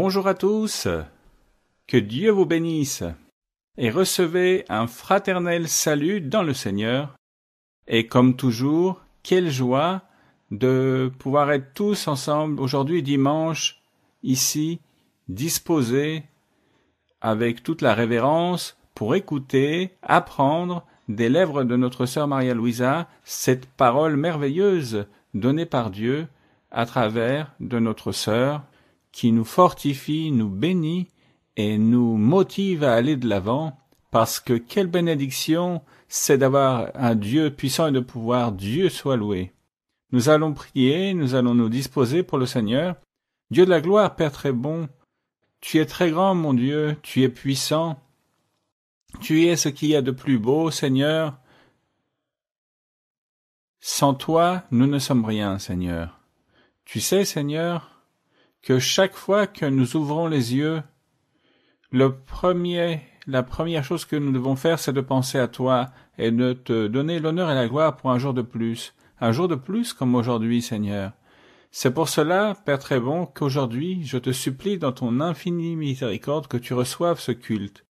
Bonjour à tous, que Dieu vous bénisse et recevez un fraternel salut dans le Seigneur. Et comme toujours, quelle joie de pouvoir être tous ensemble aujourd'hui dimanche, ici, disposés avec toute la révérence pour écouter, apprendre des lèvres de notre sœur Maria-Louisa cette parole merveilleuse donnée par Dieu à travers de notre sœur qui nous fortifie, nous bénit et nous motive à aller de l'avant, parce que quelle bénédiction c'est d'avoir un Dieu puissant et de pouvoir. Dieu soit loué. Nous allons prier, nous allons nous disposer pour le Seigneur. Dieu de la gloire, Père très bon, tu es très grand, mon Dieu, tu es puissant, tu es ce qu'il y a de plus beau, Seigneur. Sans toi, nous ne sommes rien, Seigneur. Tu sais, Seigneur, que chaque fois que nous ouvrons les yeux, la première chose que nous devons faire, c'est de penser à toi et de te donner l'honneur et la gloire pour un jour de plus comme aujourd'hui, Seigneur. C'est pour cela, Père très bon, qu'aujourd'hui, je te supplie dans ton infinie miséricorde que tu reçoives ce culte,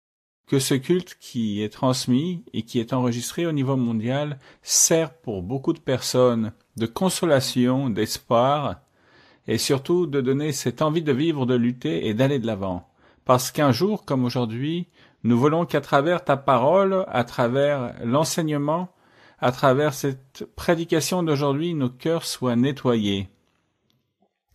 que ce culte qui est transmis et qui est enregistré au niveau mondial sert pour beaucoup de personnes de consolation, d'espoir, et surtout de donner cette envie de vivre, de lutter et d'aller de l'avant. Parce qu'un jour comme aujourd'hui, nous voulons qu'à travers ta parole, à travers l'enseignement, à travers cette prédication d'aujourd'hui, nos cœurs soient nettoyés.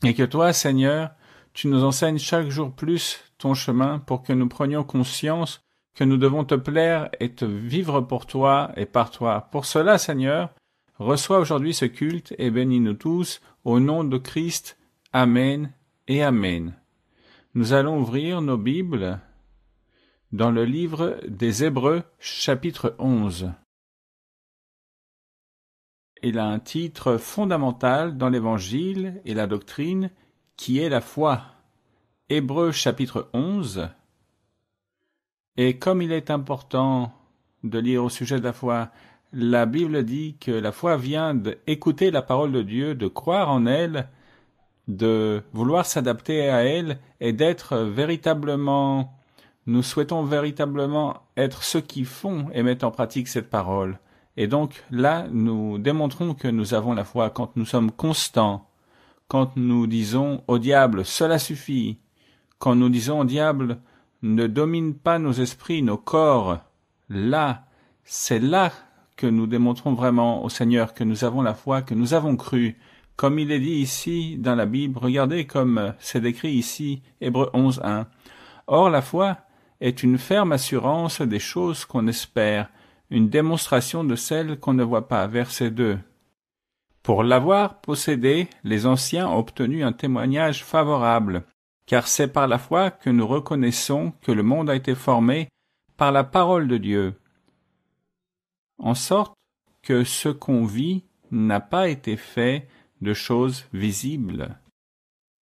Et que toi, Seigneur, tu nous enseignes chaque jour plus ton chemin pour que nous prenions conscience que nous devons te plaire et te vivre pour toi et par toi. Pour cela, Seigneur, reçois aujourd'hui ce culte et bénis-nous tous au nom de Christ. Amen et Amen. Nous allons ouvrir nos Bibles dans le livre des Hébreux, chapitre 11. Il a un titre fondamental dans l'Évangile et la doctrine, qui est la foi. Hébreux, chapitre 11. Et comme il est important de lire au sujet de la foi, la Bible dit que la foi vient d'écouter la parole de Dieu, de croire en elle, de vouloir s'adapter à elle et d'être véritablement, nous souhaitons véritablement être ceux qui font et mettent en pratique cette parole. Et donc là, nous démontrons que nous avons la foi quand nous sommes constants, quand nous disons au diable, cela suffit, quand nous disons au diable, ne domine pas nos esprits, nos corps. Là, c'est là que nous démontrons vraiment au Seigneur que nous avons la foi, que nous avons cru. Comme il est dit ici dans la Bible, regardez comme c'est décrit ici, Hébreux 11, 1. Or la foi est une ferme assurance des choses qu'on espère, une démonstration de celles qu'on ne voit pas. Verset 2. Pour l'avoir possédé, les anciens ont obtenu un témoignage favorable, car c'est par la foi que nous reconnaissons que le monde a été formé par la parole de Dieu, en sorte que ce qu'on vit n'a pas été fait de choses visibles.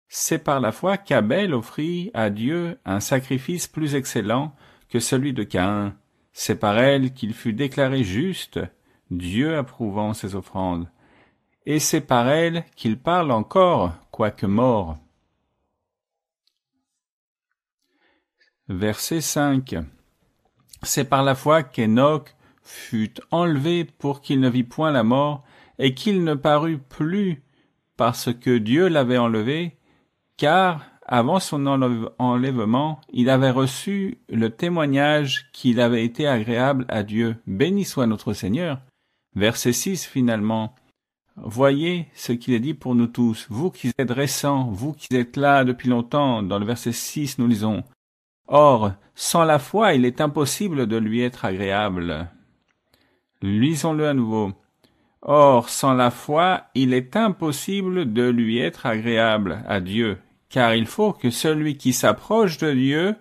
C'est par la foi qu'Abel offrit à Dieu un sacrifice plus excellent que celui de Caïn. C'est par elle qu'il fut déclaré juste, Dieu approuvant ses offrandes. Et c'est par elle qu'il parle encore, quoique mort. Verset 5. C'est par la foi qu'Enoch fut enlevé pour qu'il ne vit point la mort, et qu'il ne parut plus parce que Dieu l'avait enlevé, car avant son enlèvement, il avait reçu le témoignage qu'il avait été agréable à Dieu. Béni soit notre Seigneur. Verset 6 finalement. Voyez ce qu'il est dit pour nous tous. Vous qui êtes récents, vous qui êtes là depuis longtemps, dans le verset 6 nous lisons. Or, sans la foi, il est impossible de lui être agréable. Lisons-le à nouveau. Or, sans la foi, il est impossible de lui être agréable à Dieu, car il faut que celui qui s'approche de Dieu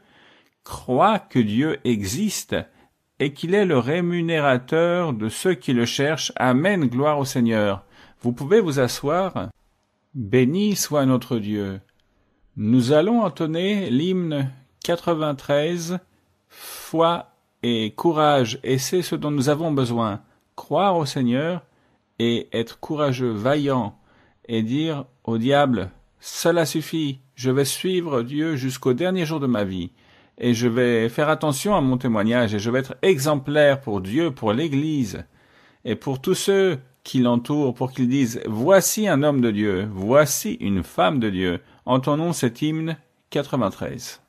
croit que Dieu existe et qu'il est le rémunérateur de ceux qui le cherchent. Amen, gloire au Seigneur. Vous pouvez vous asseoir. Béni soit notre Dieu. Nous allons entonner l'hymne 93, foi et courage, et c'est ce dont nous avons besoin. Croire au Seigneur et être courageux, vaillant, et dire au diable, Cela suffit, je vais suivre Dieu jusqu'au dernier jour de ma vie, et je vais faire attention à mon témoignage, et je vais être exemplaire pour Dieu, pour l'Église, et pour tous ceux qui l'entourent, pour qu'ils disent « Voici un homme de Dieu, voici une femme de Dieu ». Entendons cet hymne 93.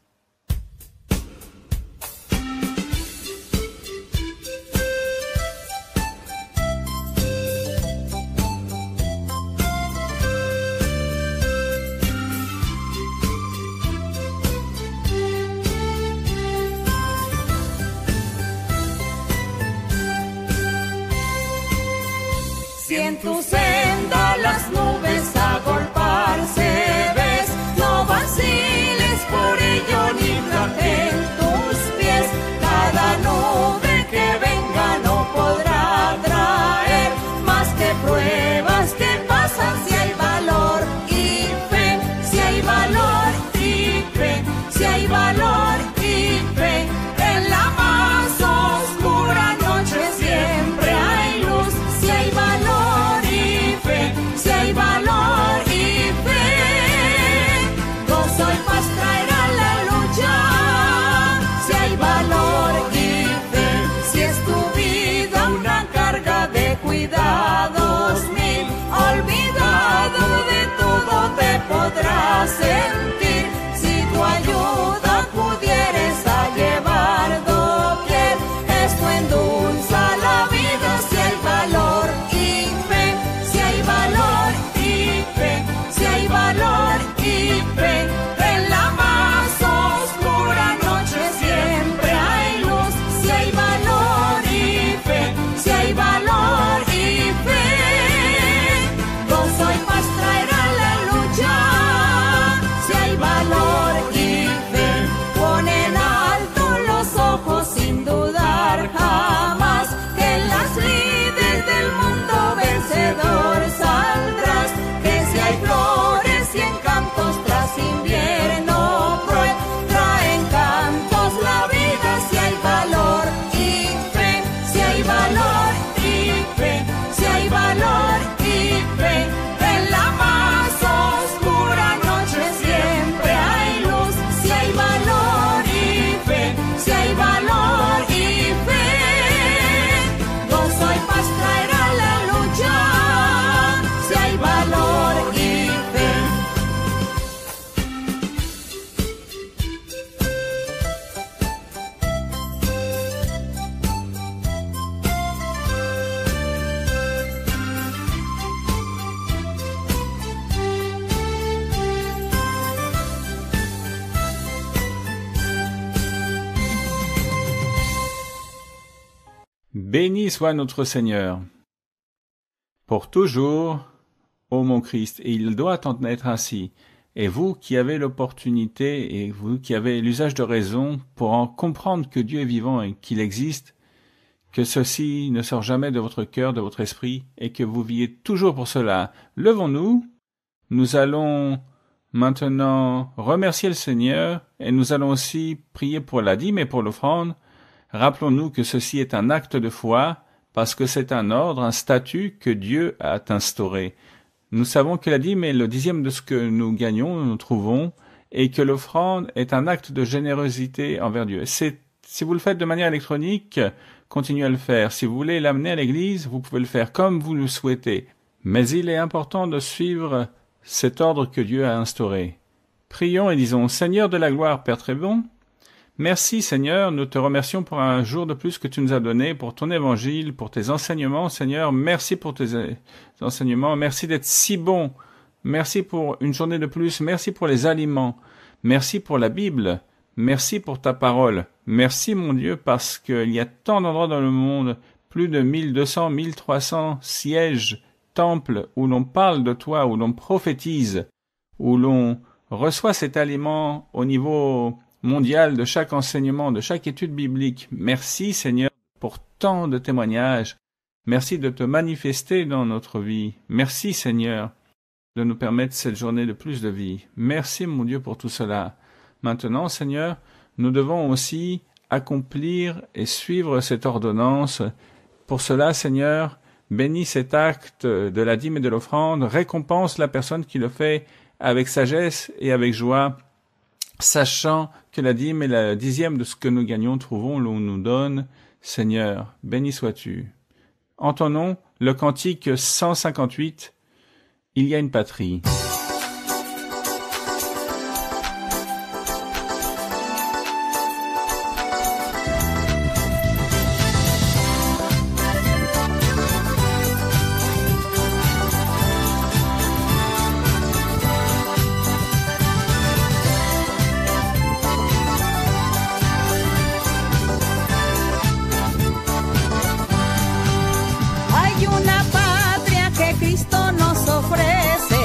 Si en tu senda las nubes agolparse ves, no vaciles por ello ni flaqueen tus pies. Cada nube que venga no podrá traer más que pruebas que pasan. Si hay valor y fe, si hay valor y fe, si hay valor y fe, en la más oscura noche siempre hay luz. Si hay valor y fe, si hay valor y fe, gozo y paz traerá la lucha. Si hay valor y fe, si es tu vida una carga de cuidados mil, olvidado de todo te podrás sentir. Si tu ayuda pudieres a llevar doquier, esto endulza la vida. Si hay valor y fe, si hay valor y fe, si hay valor y fe, en la más oscura noche siempre hay luz. Si hay valor y fe, si hay valor y fe, gozo y paz traerá la lucha. Si hay valor y fe, pon en alto los ojos sin dudar jamás, que en las lides del mundo vencedor saldrás. Que si hay flores y encantos tras invierno cruel, traen cantos la vida. Si hay valor y fe, si hay valor y fe, si hay valor y fe, en la más oscura noche siempre hay luz. Si hay valor y fe, si hay valor y fe, gozo y paz traerá la lucha. Si hay valor y fe. Béni soit notre Seigneur pour toujours, ô mon Christ, et il doit en être ainsi. Et vous qui avez l'opportunité et vous qui avez l'usage de raison pour en comprendre que Dieu est vivant et qu'il existe, que ceci ne sort jamais de votre cœur, de votre esprit, et que vous viviez toujours pour cela. Levons-nous, nous allons maintenant remercier le Seigneur, et nous allons aussi prier pour la dîme et pour l'offrande. Rappelons-nous que ceci est un acte de foi, parce que c'est un ordre, un statut que Dieu a instauré. Nous savons que la dîme est le dixième de ce que nous gagnons, nous trouvons, et que l'offrande est un acte de générosité envers Dieu. Si vous le faites de manière électronique, continuez à le faire. Si vous voulez l'amener à l'église, vous pouvez le faire comme vous le souhaitez. Mais il est important de suivre cet ordre que Dieu a instauré. Prions et disons, Seigneur de la gloire, Père très bon, merci Seigneur, nous te remercions pour un jour de plus que tu nous as donné, pour ton évangile, pour tes enseignements, Seigneur. Merci pour tes enseignements, merci d'être si bon. Merci pour une journée de plus, merci pour les aliments, merci pour la Bible, merci pour ta parole. Merci mon Dieu parce qu'il y a tant d'endroits dans le monde, plus de 1200, 1300 sièges, temples où l'on parle de toi, où l'on prophétise, où l'on reçoit cet aliment au niveau mondial de chaque enseignement, de chaque étude biblique. Merci Seigneur pour tant de témoignages. Merci de te manifester dans notre vie. Merci Seigneur de nous permettre cette journée de plus de vie. Merci mon Dieu pour tout cela. Maintenant Seigneur, nous devons aussi accomplir et suivre cette ordonnance. Pour cela Seigneur, bénis cet acte de la dîme et de l'offrande, récompense la personne qui le fait avec sagesse et avec joie, sachant que la dîme est la dixième de ce que nous gagnons, trouvons l'on nous donne. Seigneur, béni sois-tu. Entonnons le cantique 158, Il y a une patrie. Hay una patria que Cristo nos ofrece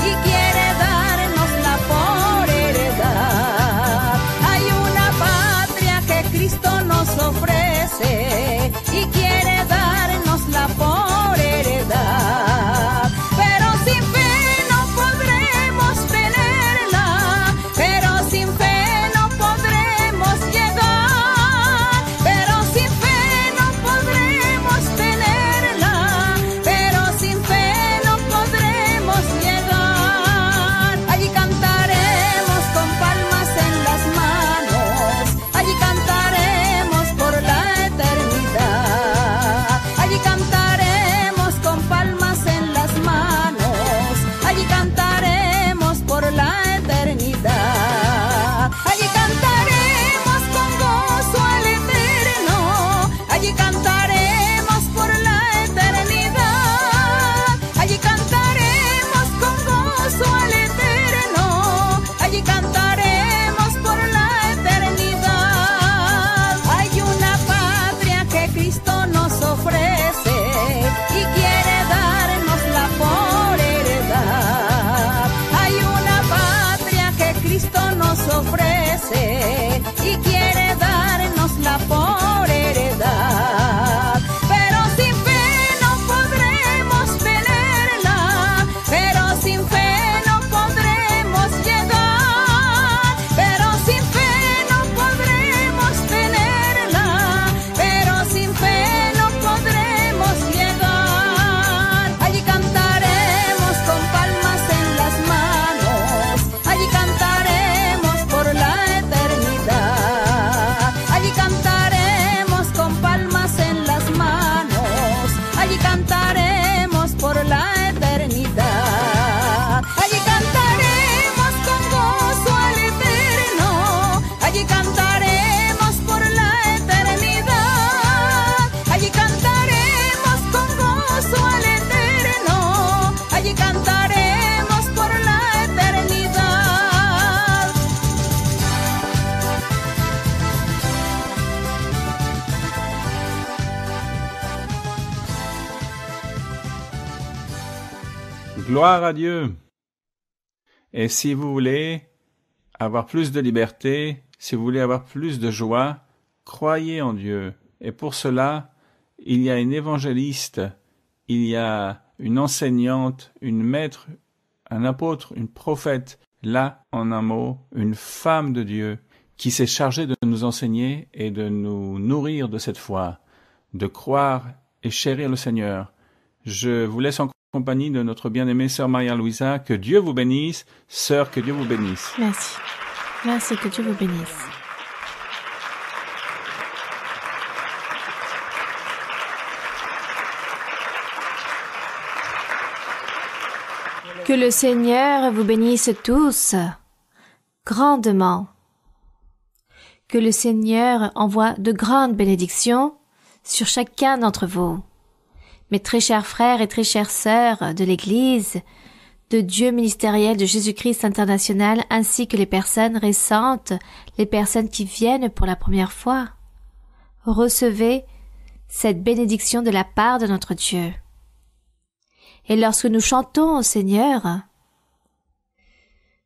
y quiere dárnosla por heredad. Hay una patria que Cristo nos ofrece y quiere dárnosla por heredad. Pero sin fe no podremos tenerla, pero sin fe no podremos llegar, pero sin fe no podremos tenerla, pero sin fe no podremos llegar. Allí cantaremos con palmas en las manos, allí cantaremos por la eternidad. Allí cantaremos con palmas en las manos, allí cantaremos por la eternidad. Allí cantaremos con gozo al eterno, allí cantaremos por la eternidad. Allí cantaremos con gozo al eterno, allí cantaremos por la eternidad. Hay una patria que Cristo nos ofrece y quiere dárnosla por heredad. Hay una patria que Cristo nos ofrece y quiere dárnosla por heredad. Pero sin fe no podremos tenerla, pero sin fe no podremos llegar, pero sin fe no podremos tenerla, pero sin fe no podremos llegar. Allí cantaremos con palmas en las manos, allí cantaremos por la eternidad. Allí cantaremos con palmas en las manos, allí cantaremos por la eternidad. Allí cantaremos con gozo al eterno, allí cantaremos por la eternidad. Allí cantaremos con gozo al eterno, allí cantaremos por la eternidad. Gloire à Dieu. Et si vous voulez avoir plus de liberté, si vous voulez avoir plus de joie, croyez en Dieu. Et pour cela, il y a une évangéliste, il y a une enseignante, une maître, un apôtre, une prophète, là, en un mot, une femme de Dieu, qui s'est chargée de nous enseigner et de nous nourrir de cette foi, de croire et chérir le Seigneur. Je vous laisse en compagnie de notre bien-aimée sœur Maria-Louisa. Que Dieu vous bénisse. Sœur, que Dieu vous bénisse. Merci. Merci, que Dieu vous bénisse. Que le Seigneur vous bénisse tous, grandement. Que le Seigneur envoie de grandes bénédictions sur chacun d'entre vous. Mes très chers frères et très chères sœurs de l'Église, de Dieu ministériel de Jésus-Christ international, ainsi que les personnes récentes, les personnes qui viennent pour la première fois, recevez cette bénédiction de la part de notre Dieu. Et lorsque nous chantons au Seigneur,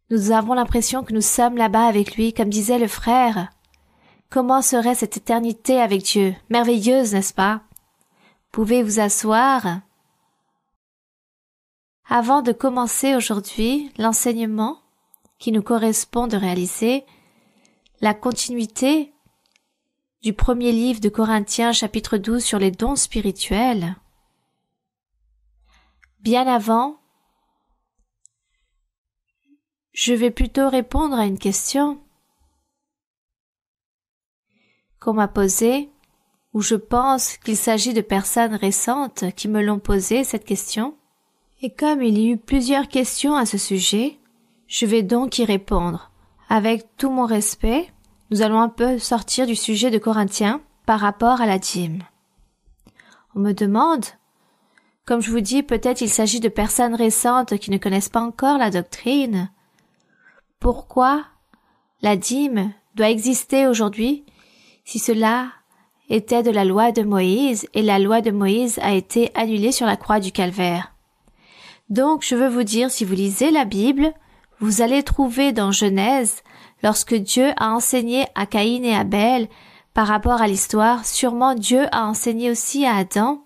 nous avons l'impression que nous sommes là-bas avec lui, comme disait le frère. Comment serait cette éternité avec Dieu? Merveilleuse, n'est-ce pas? Pouvez vous asseoir. Avant de commencer aujourd'hui l'enseignement qui nous correspond de réaliser, la continuité du premier livre de Corinthiens chapitre 12 sur les dons spirituels, bien avant, Je vais plutôt répondre à une question qu'on m'a posée, où je pense qu'il s'agit de personnes récentes qui me l'ont posée cette question. Et comme il y a eu plusieurs questions à ce sujet, je vais donc y répondre. Avec tout mon respect, nous allons un peu sortir du sujet de Corinthiens par rapport à la dîme. On me demande, comme je vous dis, peut-être il s'agit de personnes récentes qui ne connaissent pas encore la doctrine. Pourquoi la dîme doit exister aujourd'hui si cela était de la loi de Moïse et la loi de Moïse a été annulée sur la croix du Calvaire? Donc je veux vous dire, si vous lisez la Bible, vous allez trouver dans Genèse, lorsque Dieu a enseigné à Caïn et Abel par rapport à l'histoire, sûrement Dieu a enseigné aussi à Adam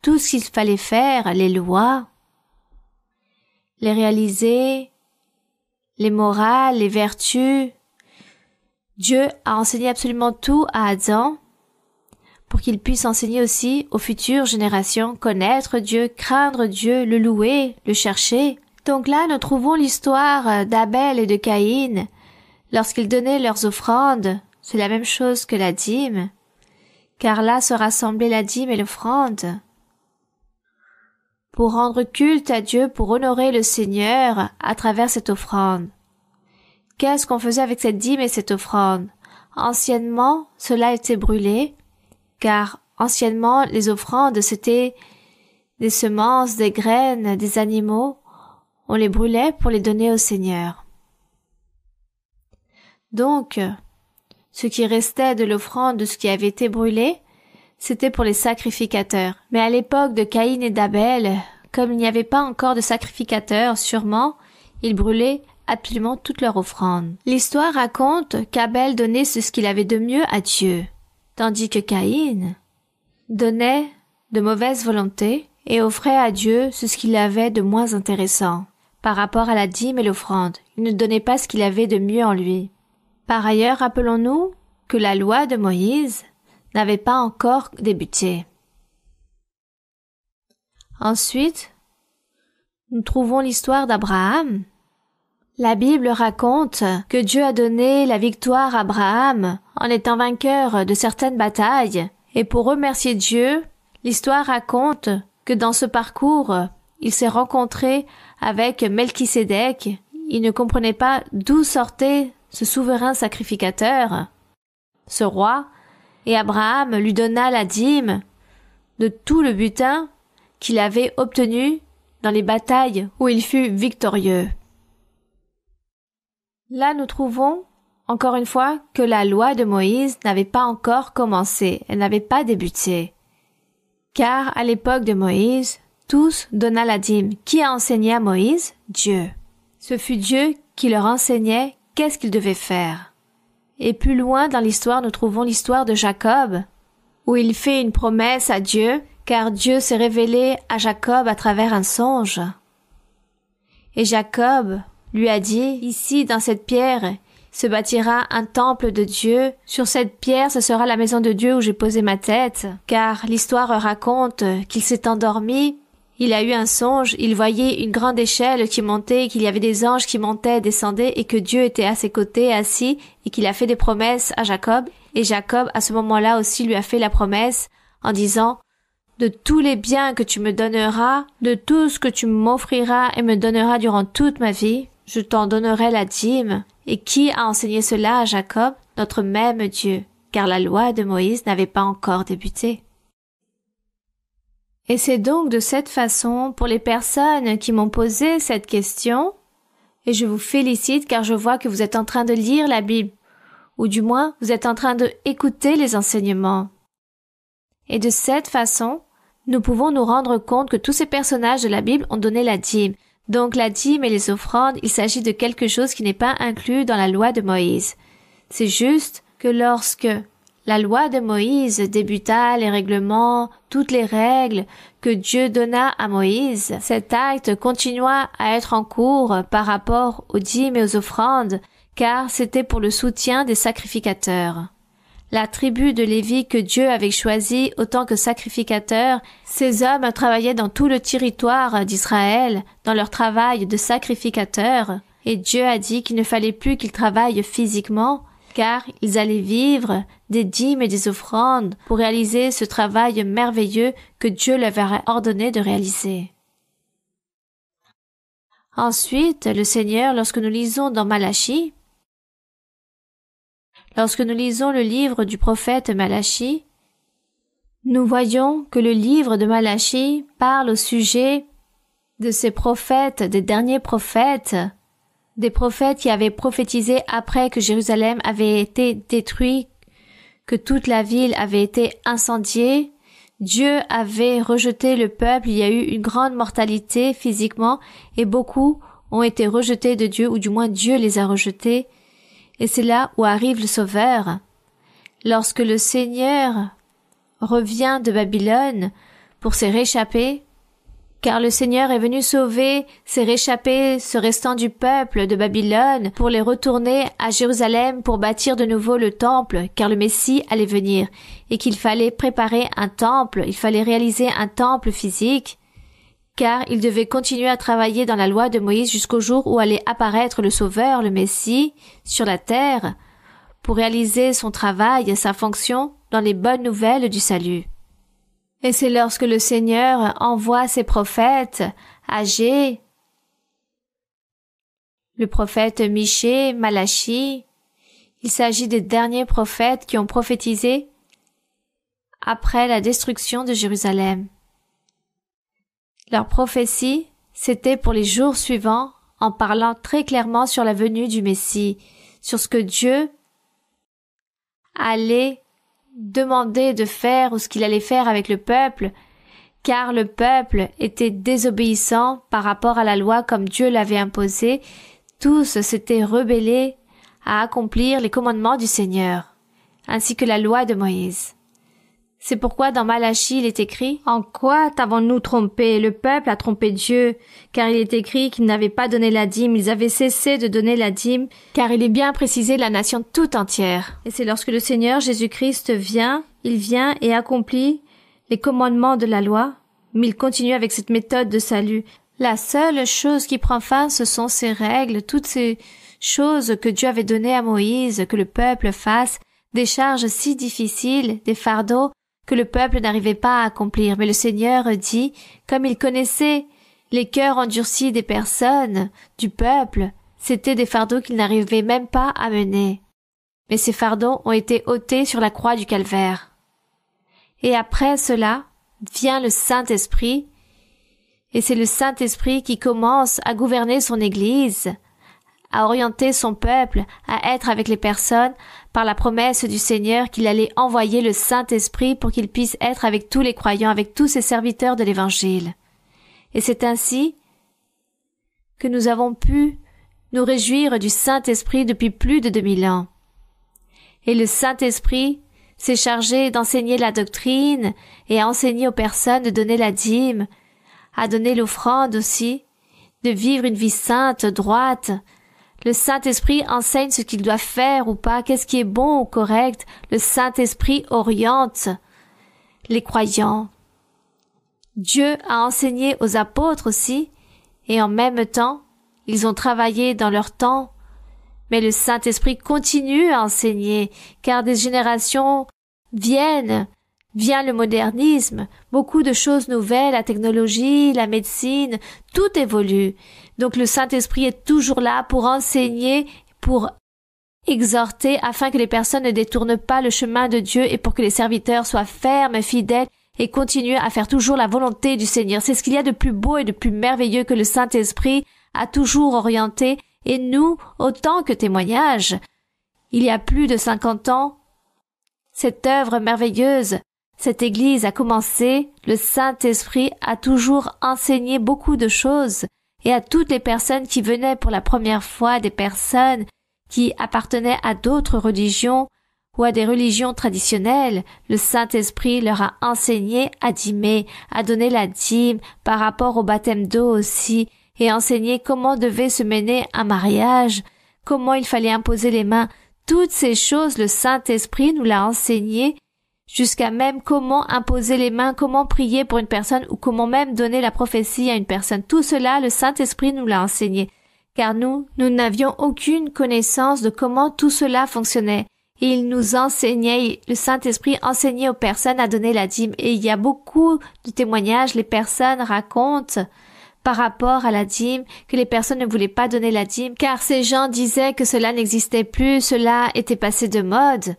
tout ce qu'il fallait faire, les lois, les réaliser, les morales, les vertus. Dieu a enseigné absolument tout à Adam pour qu'il puisse enseigner aussi aux futures générations, connaître Dieu, craindre Dieu, le louer, le chercher. Donc là, nous trouvons l'histoire d'Abel et de Caïn. Lorsqu'ils donnaient leurs offrandes, c'est la même chose que la dîme, car là se rassemblait la dîme et l'offrande. Pour rendre culte à Dieu, pour honorer le Seigneur à travers cette offrande. Qu'est-ce qu'on faisait avec cette dîme et cette offrande? Anciennement, cela était brûlé, car anciennement, les offrandes, c'était des semences, des graines, des animaux. On les brûlait pour les donner au Seigneur. Donc, ce qui restait de l'offrande de ce qui avait été brûlé, c'était pour les sacrificateurs. Mais à l'époque de Caïn et d'Abel, comme il n'y avait pas encore de sacrificateurs, sûrement, ils brûlaient absolument toute leur offrande. L'histoire raconte qu'Abel donnait ce qu'il avait de mieux à Dieu, tandis que Caïn donnait de mauvaise volonté et offrait à Dieu ce qu'il avait de moins intéressant par rapport à la dîme et l'offrande. Il ne donnait pas ce qu'il avait de mieux en lui. Par ailleurs, rappelons-nous que la loi de Moïse n'avait pas encore débuté. Ensuite, nous trouvons l'histoire d'Abraham. La Bible raconte que Dieu a donné la victoire à Abraham en étant vainqueur de certaines batailles. Et pour remercier Dieu, l'histoire raconte que dans ce parcours, il s'est rencontré avec Melchisédek. Il ne comprenait pas d'où sortait ce souverain sacrificateur, ce roi, et Abraham lui donna la dîme de tout le butin qu'il avait obtenu dans les batailles où il fut victorieux. Là, nous trouvons, encore une fois, que la loi de Moïse n'avait pas encore commencé, elle n'avait pas débuté. Car, à l'époque de Moïse, tous donna la dîme. Qui a enseigné à Moïse? Dieu. Ce fut Dieu qui leur enseignait qu'est-ce qu'ils devaient faire. Et plus loin dans l'histoire, nous trouvons l'histoire de Jacob, où il fait une promesse à Dieu, car Dieu s'est révélé à Jacob à travers un songe. Et Jacob lui a dit, ici, dans cette pierre, se bâtira un temple de Dieu. Sur cette pierre, ce sera la maison de Dieu où j'ai posé ma tête. Car l'histoire raconte qu'il s'est endormi. Il a eu un songe, il voyait une grande échelle qui montait, qu'il y avait des anges qui montaient, descendaient, et que Dieu était à ses côtés, assis, et qu'il a fait des promesses à Jacob. Et Jacob, à ce moment-là aussi, lui a fait la promesse en disant « De tous les biens que tu me donneras, de tout ce que tu m'offriras et me donneras durant toute ma vie, je t'en donnerai la dîme. » Et qui a enseigné cela à Jacob? Notre même Dieu, car la loi de Moïse n'avait pas encore débuté. Et c'est donc de cette façon, pour les personnes qui m'ont posé cette question, et je vous félicite car je vois que vous êtes en train de lire la Bible, ou du moins vous êtes en train de écouter les enseignements. Et de cette façon, nous pouvons nous rendre compte que tous ces personnages de la Bible ont donné la dîme. Donc la dîme et les offrandes, il s'agit de quelque chose qui n'est pas inclus dans la loi de Moïse. C'est juste que lorsque la loi de Moïse débuta, les règlements, toutes les règles que Dieu donna à Moïse, cet acte continua à être en cours par rapport aux dîmes et aux offrandes, car c'était pour le soutien des sacrificateurs. La tribu de Lévi que Dieu avait choisie autant que sacrificateur, ces hommes travaillaient dans tout le territoire d'Israël, dans leur travail de sacrificateur, Et Dieu a dit qu'il ne fallait plus qu'ils travaillent physiquement, car ils allaient vivre des dîmes et des offrandes pour réaliser ce travail merveilleux que Dieu leur avait ordonné de réaliser. Ensuite, le Seigneur, lorsque nous lisons dans Malachie, lorsque nous lisons le livre du prophète Malachie, nous voyons que le livre de Malachie parle au sujet de ces prophètes, des derniers prophètes, des prophètes qui avaient prophétisé après que Jérusalem avait été détruit, que toute la ville avait été incendiée. Dieu avait rejeté le peuple, il y a eu une grande mortalité physiquement et beaucoup ont été rejetés de Dieu, ou du moins Dieu les a rejetés. Et c'est là où arrive le Sauveur. Lorsque le Seigneur revient de Babylone pour se réchapper, car le Seigneur est venu sauver ces réchappés, ce restant du peuple de Babylone, pour les retourner à Jérusalem pour bâtir de nouveau le temple, car le Messie allait venir, et qu'il fallait préparer un temple, il fallait réaliser un temple physique, car il devait continuer à travailler dans la loi de Moïse jusqu'au jour où allait apparaître le Sauveur, le Messie, sur la terre, pour réaliser son travail, sa fonction dans les bonnes nouvelles du salut. Et c'est lorsque le Seigneur envoie ses prophètes, Agé, le prophète Michée, Malachie, il s'agit des derniers prophètes qui ont prophétisé après la destruction de Jérusalem. Leur prophétie, c'était pour les jours suivants, en parlant très clairement sur la venue du Messie, sur ce que Dieu allait demander de faire ou ce qu'il allait faire avec le peuple, car le peuple était désobéissant par rapport à la loi comme Dieu l'avait imposée. Tous s'étaient rebellés à accomplir les commandements du Seigneur, ainsi que la loi de Moïse. C'est pourquoi dans Malachie il est écrit « En quoi t'avons-nous trompé? Le peuple a trompé Dieu, car il est écrit qu'ils n'avaient pas donné la dîme, ils avaient cessé de donner la dîme, car il est bien précisé la nation tout entière. » Et c'est lorsque le Seigneur Jésus-Christ vient, il vient et accomplit les commandements de la loi, mais il continue avec cette méthode de salut. La seule chose qui prend fin, ce sont ces règles, toutes ces choses que Dieu avait données à Moïse, que le peuple fasse, des charges si difficiles, des fardeaux, que le peuple n'arrivait pas à accomplir. Mais le Seigneur dit, comme il connaissait les cœurs endurcis des personnes, du peuple, c'étaient des fardeaux qu'il n'arrivait même pas à mener. Mais ces fardeaux ont été ôtés sur la croix du calvaire. Et après cela, vient le Saint-Esprit, et c'est le Saint-Esprit qui commence à gouverner son Église, à orienter son peuple, à être avec les personnes, par la promesse du Seigneur qu'il allait envoyer le Saint-Esprit pour qu'il puisse être avec tous les croyants, avec tous ses serviteurs de l'Évangile. Et c'est ainsi que nous avons pu nous réjouir du Saint-Esprit depuis plus de 2000 ans. Et le Saint-Esprit s'est chargé d'enseigner la doctrine et à enseigner aux personnes de donner la dîme, à donner l'offrande aussi, de vivre une vie sainte, droite. Le Saint-Esprit enseigne ce qu'il doit faire ou pas, qu'est-ce qui est bon ou correct. Le Saint-Esprit oriente les croyants. Dieu a enseigné aux apôtres aussi, et en même temps, ils ont travaillé dans leur temps. Mais le Saint-Esprit continue à enseigner, car des générations vient le modernisme, beaucoup de choses nouvelles, la technologie, la médecine, tout évolue. Donc le Saint-Esprit est toujours là pour enseigner, pour exhorter, afin que les personnes ne détournent pas le chemin de Dieu et pour que les serviteurs soient fermes, fidèles et continuent à faire toujours la volonté du Seigneur. C'est ce qu'il y a de plus beau et de plus merveilleux que le Saint-Esprit a toujours orienté. Et nous, autant que témoignage, il y a plus de 50 ans, cette œuvre merveilleuse, cette Église a commencé, le Saint-Esprit a toujours enseigné beaucoup de choses, et à toutes les personnes qui venaient pour la première fois, des personnes qui appartenaient à d'autres religions ou à des religions traditionnelles, le Saint-Esprit leur a enseigné à dîmer, à donner la dîme par rapport au baptême d'eau aussi, et enseigné comment devait se mener un mariage, comment il fallait imposer les mains. Toutes ces choses, le Saint-Esprit nous l'a enseigné, jusqu'à même comment imposer les mains, comment prier pour une personne ou comment même donner la prophétie à une personne. Tout cela, le Saint-Esprit nous l'a enseigné. car nous n'avions aucune connaissance de comment tout cela fonctionnait. Et il nous enseignait, le Saint-Esprit enseignait aux personnes à donner la dîme. Et il y a beaucoup de témoignages, les personnes racontent par rapport à la dîme, que les personnes ne voulaient pas donner la dîme, car ces gens disaient que cela n'existait plus, cela était passé de mode.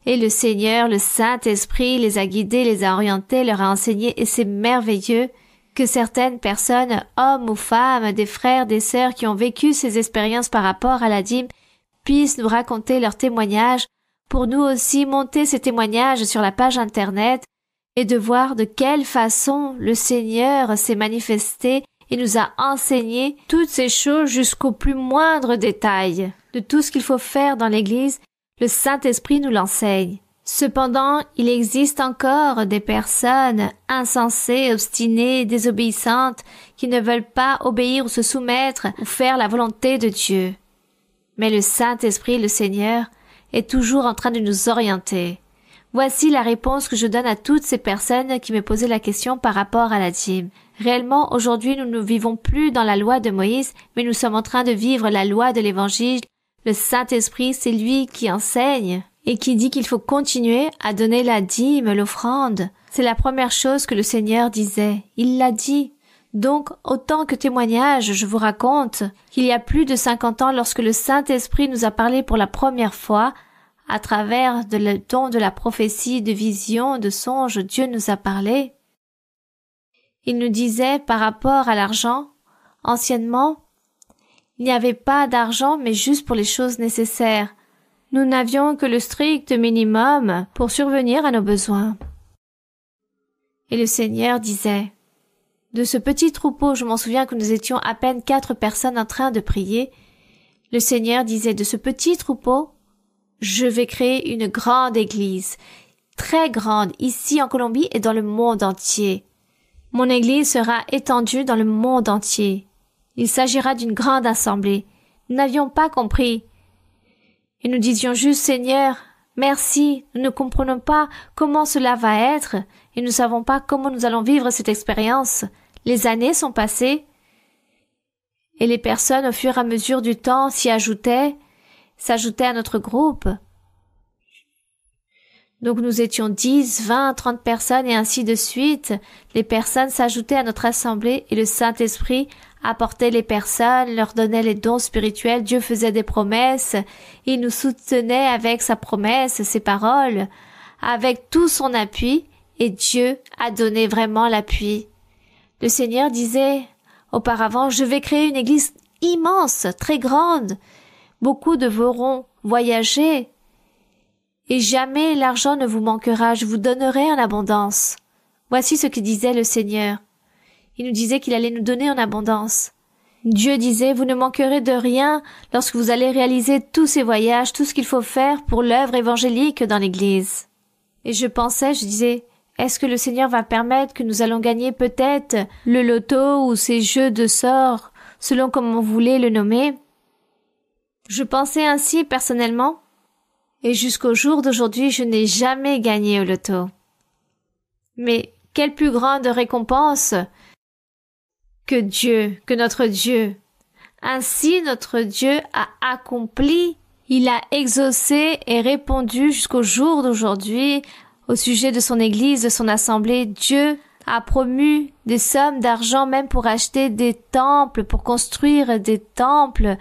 Et le Seigneur, le Saint-Esprit, les a guidés, les a orientés, leur a enseigné, et c'est merveilleux que certaines personnes, hommes ou femmes, des frères, des sœurs qui ont vécu ces expériences par rapport à la dîme, puissent nous raconter leurs témoignages, pour nous aussi monter ces témoignages sur la page Internet, et de voir de quelle façon le Seigneur s'est manifesté et nous a enseigné toutes ces choses jusqu'au plus moindre détail. De tout ce qu'il faut faire dans l'Église, le Saint-Esprit nous l'enseigne. Cependant, il existe encore des personnes insensées, obstinées, désobéissantes, qui ne veulent pas obéir ou se soumettre ou faire la volonté de Dieu. Mais le Saint-Esprit, le Seigneur, est toujours en train de nous orienter. Voici la réponse que je donne à toutes ces personnes qui me posaient la question par rapport à la dîme. Réellement, aujourd'hui, nous ne vivons plus dans la loi de Moïse, mais nous sommes en train de vivre la loi de l'Évangile. Le Saint-Esprit, c'est lui qui enseigne et qui dit qu'il faut continuer à donner la dîme, l'offrande. C'est la première chose que le Seigneur disait. Il l'a dit. Donc, autant que témoignage, je vous raconte qu'il y a plus de 50 ans, lorsque le Saint-Esprit nous a parlé pour la première fois, à travers le don de la prophétie, de vision, de songe, Dieu nous a parlé. Il nous disait par rapport à l'argent, anciennement, il n'y avait pas d'argent, mais juste pour les choses nécessaires. Nous n'avions que le strict minimum pour survenir à nos besoins. Et le Seigneur disait, de ce petit troupeau, je m'en souviens que nous étions à peine 4 personnes en train de prier, le Seigneur disait, de ce petit troupeau, je vais créer une grande église, très grande, ici en Colombie et dans le monde entier. Mon église sera étendue dans le monde entier. Il s'agira d'une grande assemblée. Nous n'avions pas compris. Et nous disions juste, Seigneur, merci, nous ne comprenons pas comment cela va être et nous ne savons pas comment nous allons vivre cette expérience. Les années sont passées et les personnes, au fur et à mesure du temps, s'ajoutaient à notre groupe. Donc nous étions 10, 20, 30 personnes et ainsi de suite. Les personnes s'ajoutaient à notre assemblée et le Saint-Esprit apportait les personnes, leur donnait les dons spirituels. Dieu faisait des promesses. Il nous soutenait avec sa promesse, ses paroles, avec tout son appui et Dieu a donné vraiment l'appui. Le Seigneur disait auparavant, je vais créer une église immense, très grande. Beaucoup devront voyager. Et jamais l'argent ne vous manquera, je vous donnerai en abondance. Voici ce que disait le Seigneur. Il nous disait qu'il allait nous donner en abondance. Dieu disait, vous ne manquerez de rien lorsque vous allez réaliser tous ces voyages, tout ce qu'il faut faire pour l'œuvre évangélique dans l'Église. Et je disais, est-ce que le Seigneur va permettre que nous allons gagner peut-être le loto ou ces jeux de sorts, selon comme on voulait le nommer? Je pensais ainsi personnellement. Et jusqu'au jour d'aujourd'hui, je n'ai jamais gagné au loto. Mais quelle plus grande récompense que Dieu, que notre Dieu. Ainsi, notre Dieu a accompli, il a exaucé et répondu jusqu'au jour d'aujourd'hui au sujet de son Église, de son assemblée. Dieu a promu des sommes d'argent même pour acheter des temples, pour construire des temples,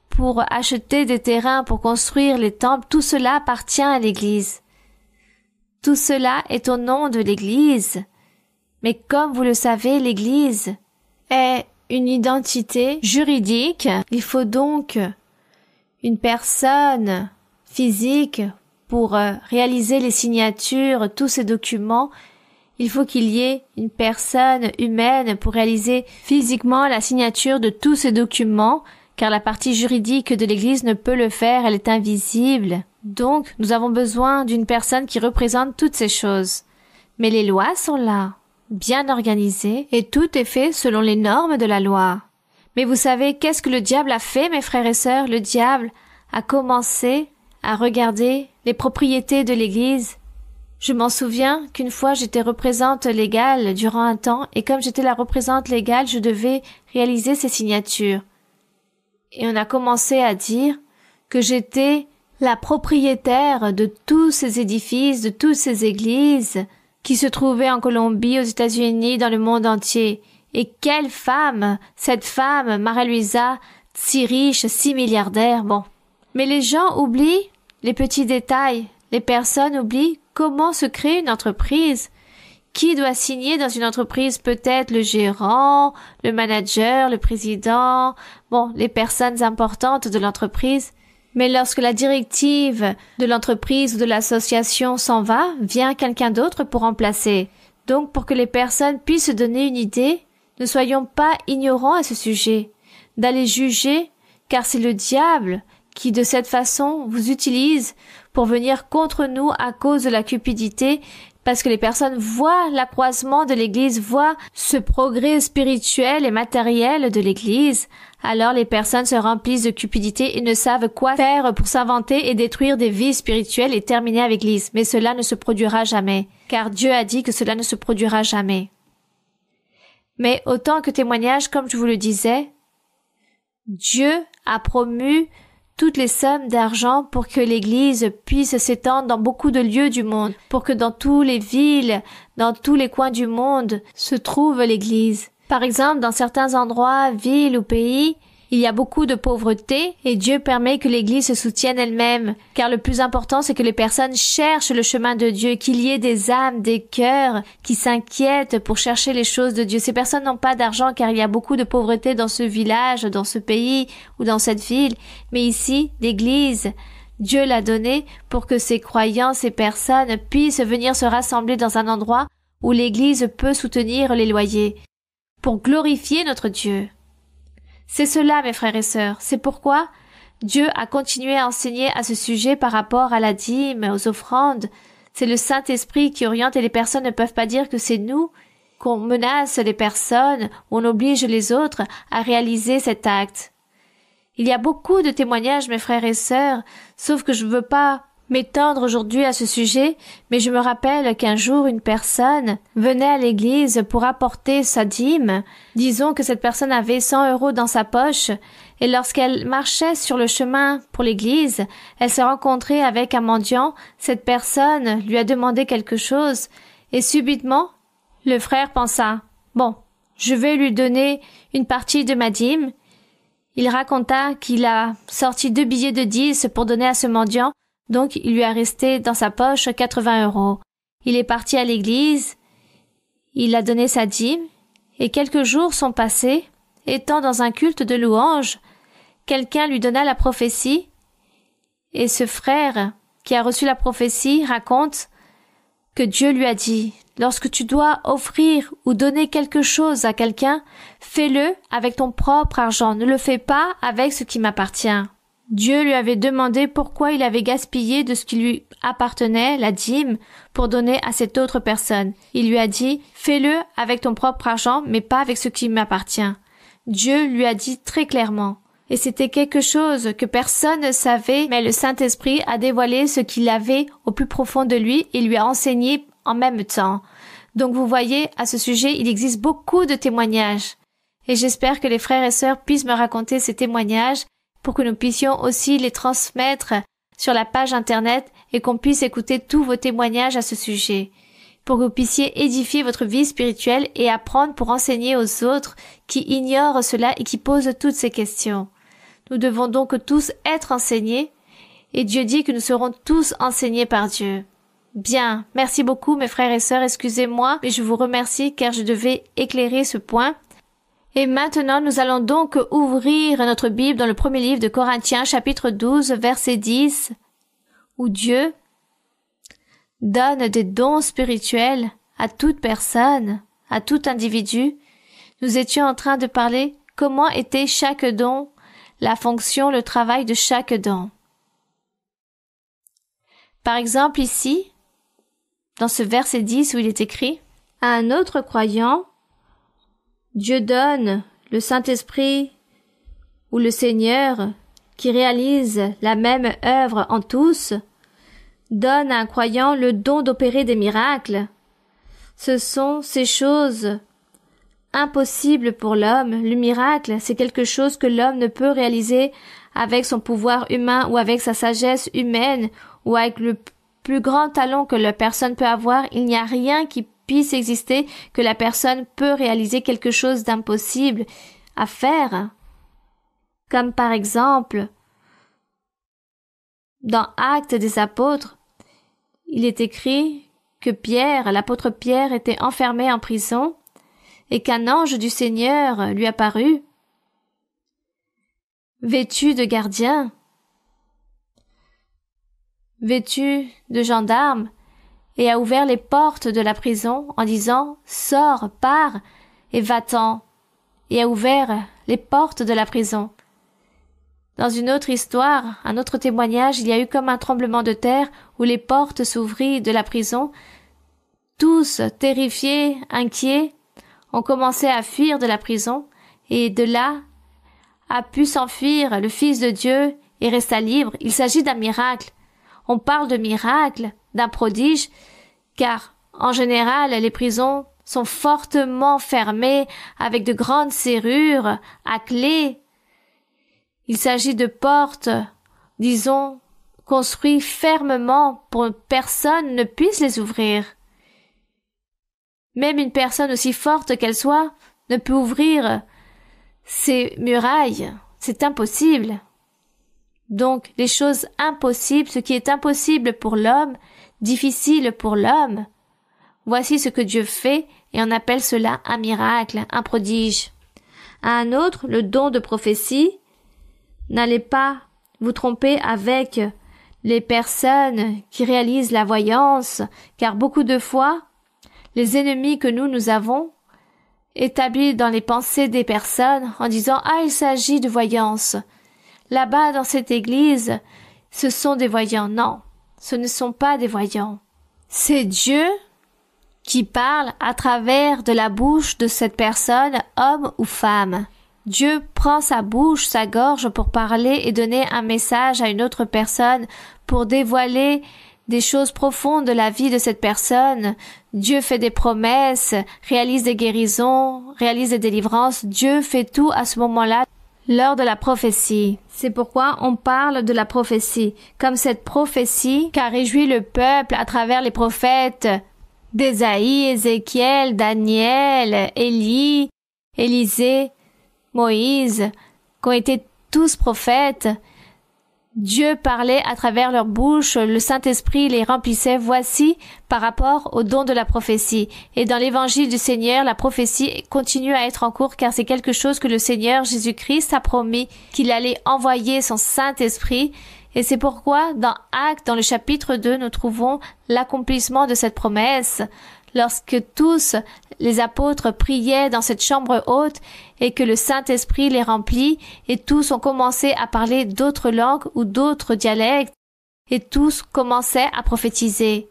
pour acheter des terrains, pour construire les temples. Tout cela appartient à l'Église. Tout cela est au nom de l'Église. Mais comme vous le savez, l'Église est une identité juridique. Il faut donc une personne physique pour réaliser les signatures, tous ces documents. Il faut qu'il y ait une personne humaine pour réaliser physiquement la signature de tous ces documents, car la partie juridique de l'Église ne peut le faire, elle est invisible. Donc, nous avons besoin d'une personne qui représente toutes ces choses. Mais les lois sont là, bien organisées, et tout est fait selon les normes de la loi. Mais vous savez, qu'est-ce que le diable a fait, mes frères et sœurs? Le diable a commencé à regarder les propriétés de l'Église. Je m'en souviens qu'une fois j'étais représentante légale durant un temps, et comme j'étais la représentante légale, je devais réaliser ces signatures. et on a commencé à dire que j'étais la propriétaire de tous ces édifices, de toutes ces églises qui se trouvaient en Colombie, aux États-Unis, dans le monde entier. Et quelle femme, cette femme, Maria-Luisa, si riche, si milliardaire, bon. Mais les gens oublient les petits détails, les personnes oublient comment se crée une entreprise. Qui doit signer dans une entreprise? Peut-être le gérant, le manager, le président, bon, les personnes importantes de l'entreprise. Mais lorsque la directive de l'entreprise ou de l'association s'en va, vient quelqu'un d'autre pour remplacer. Donc, pour que les personnes puissent se donner une idée, ne soyons pas ignorants à ce sujet, d'aller juger, car c'est le diable qui, de cette façon, vous utilise pour venir contre nous à cause de la cupidité, parce que les personnes voient l'accroissement de l'Église, voient ce progrès spirituel et matériel de l'Église. Alors les personnes se remplissent de cupidité et ne savent quoi faire pour s'inventer et détruire des vies spirituelles et terminer avec l'Église. Mais cela ne se produira jamais, car Dieu a dit que cela ne se produira jamais. Mais autant que témoignage, comme je vous le disais, Dieu a promu toutes les sommes d'argent pour que l'Église puisse s'étendre dans beaucoup de lieux du monde, pour que dans toutes les villes, dans tous les coins du monde se trouve l'Église. Par exemple, dans certains endroits, villes ou pays, il y a beaucoup de pauvreté et Dieu permet que l'Église se soutienne elle-même, car le plus important c'est que les personnes cherchent le chemin de Dieu, qu'il y ait des âmes, des cœurs qui s'inquiètent pour chercher les choses de Dieu. Ces personnes n'ont pas d'argent car il y a beaucoup de pauvreté dans ce village, dans ce pays ou dans cette ville, mais ici, l'Église, Dieu l'a donné pour que ces croyants, ces personnes puissent venir se rassembler dans un endroit où l'Église peut soutenir les loyers, pour glorifier notre Dieu. C'est cela, mes frères et sœurs. C'est pourquoi Dieu a continué à enseigner à ce sujet par rapport à la dîme, aux offrandes. C'est le Saint-Esprit qui oriente et les personnes ne peuvent pas dire que c'est nous, qu'on menace les personnes, ou on oblige les autres à réaliser cet acte. Il y a beaucoup de témoignages, mes frères et sœurs, sauf que je ne veux pas m'étendre aujourd'hui à ce sujet, mais je me rappelle qu'un jour une personne venait à l'église pour apporter sa dîme. Disons que cette personne avait 100 € dans sa poche, et lorsqu'elle marchait sur le chemin pour l'église, elle s'est rencontrée avec un mendiant. Cette personne lui a demandé quelque chose, et subitement, le frère pensa, « Bon, je vais lui donner une partie de ma dîme. » Il raconta qu'il a sorti 2 billets de 10 pour donner à ce mendiant. Donc, il lui a resté dans sa poche 80 €. Il est parti à l'église, il a donné sa dîme, et quelques jours sont passés. Étant dans un culte de louange, quelqu'un lui donna la prophétie, et ce frère qui a reçu la prophétie raconte que Dieu lui a dit, lorsque tu dois offrir ou donner quelque chose à quelqu'un, fais-le avec ton propre argent, ne le fais pas avec ce qui m'appartient. Dieu lui avait demandé pourquoi il avait gaspillé de ce qui lui appartenait, la dîme, pour donner à cette autre personne. Il lui a dit, fais-le avec ton propre argent, mais pas avec ce qui m'appartient. Dieu lui a dit très clairement. Et c'était quelque chose que personne ne savait, mais le Saint-Esprit a dévoilé ce qu'il avait au plus profond de lui et lui a enseigné en même temps. Donc vous voyez, à ce sujet, il existe beaucoup de témoignages. Et j'espère que les frères et sœurs puissent me raconter ces témoignages pour que nous puissions aussi les transmettre sur la page internet et qu'on puisse écouter tous vos témoignages à ce sujet, pour que vous puissiez édifier votre vie spirituelle et apprendre pour enseigner aux autres qui ignorent cela et qui posent toutes ces questions. Nous devons donc tous être enseignés et Dieu dit que nous serons tous enseignés par Dieu. Bien, merci beaucoup mes frères et sœurs, excusez-moi, mais je vous remercie car je devais éclairer ce point. Et maintenant, nous allons donc ouvrir notre Bible dans le premier livre de Corinthiens, chapitre 12, verset 10, où Dieu donne des dons spirituels à toute personne, à tout individu. Nous étions en train de parler comment était chaque don, la fonction, le travail de chaque don. Par exemple, ici, dans ce verset 10 où il est écrit, « À un autre croyant, Dieu donne le Saint-Esprit ou le Seigneur qui réalise la même œuvre en tous, donne à un croyant le don d'opérer des miracles. Ce sont ces choses impossible pour l'homme. Le miracle, c'est quelque chose que l'homme ne peut réaliser avec son pouvoir humain ou avec sa sagesse humaine ou avec le plus grand talent que la personne peut avoir. Il n'y a rien qui puisse exister que la personne peut réaliser quelque chose d'impossible à faire. Comme par exemple, dans Actes des Apôtres, il est écrit que Pierre, l'apôtre Pierre, était enfermé en prison et qu'un ange du Seigneur lui apparut, vêtu de gardien, vêtu de gendarme, et a ouvert les portes de la prison en disant « Sors, pars et va-t'en » et a ouvert les portes de la prison. Dans une autre histoire, un autre témoignage, il y a eu comme un tremblement de terre où les portes s'ouvrirent de la prison. Tous, terrifiés, inquiets, ont commencé à fuir de la prison et de là a pu s'enfuir le Fils de Dieu et resta libre. Il s'agit d'un miracle. On parle de miracle, d'un prodige, car en général les prisons sont fortement fermées avec de grandes serrures à clé. Il s'agit de portes, disons, construites fermement pour que personne ne puisse les ouvrir. Même une personne aussi forte qu'elle soit ne peut ouvrir ces murailles. C'est impossible. Donc, les choses impossibles, ce qui est impossible pour l'homme, difficile pour l'homme, voici ce que Dieu fait et on appelle cela un miracle, un prodige. À un autre, le don de prophétie. N'allez pas vous tromper avec les personnes qui réalisent la voyance, car beaucoup de fois, les ennemis que nous avons établis dans les pensées des personnes en disant « Ah, il s'agit de voyance. Là-bas, dans cette église, ce sont des voyants. » Non, ce ne sont pas des voyants. C'est Dieu qui parle à travers de la bouche de cette personne, homme ou femme. Dieu prend sa bouche, sa gorge pour parler et donner un message à une autre personne, pour dévoiler des choses profondes de la vie de cette personne. Dieu fait des promesses, réalise des guérisons, réalise des délivrances. Dieu fait tout à ce moment-là, lors de la prophétie. C'est pourquoi on parle de la prophétie, comme cette prophétie qu'a réjoui le peuple à travers les prophètes d'Ésaïe, Ézéchiel, Daniel, Élie, Élisée, Moïse, qui ont été tous prophètes. Dieu parlait à travers leur bouche, le Saint-Esprit les remplissait. Voici par rapport au don de la prophétie. Et dans l'évangile du Seigneur, la prophétie continue à être en cours car c'est quelque chose que le Seigneur Jésus-Christ a promis qu'il allait envoyer son Saint-Esprit. Et c'est pourquoi dans Actes, dans le chapitre 2, nous trouvons l'accomplissement de cette promesse. Lorsque tous les apôtres priaient dans cette chambre haute et que le Saint-Esprit les remplit et tous ont commencé à parler d'autres langues ou d'autres dialectes et tous commençaient à prophétiser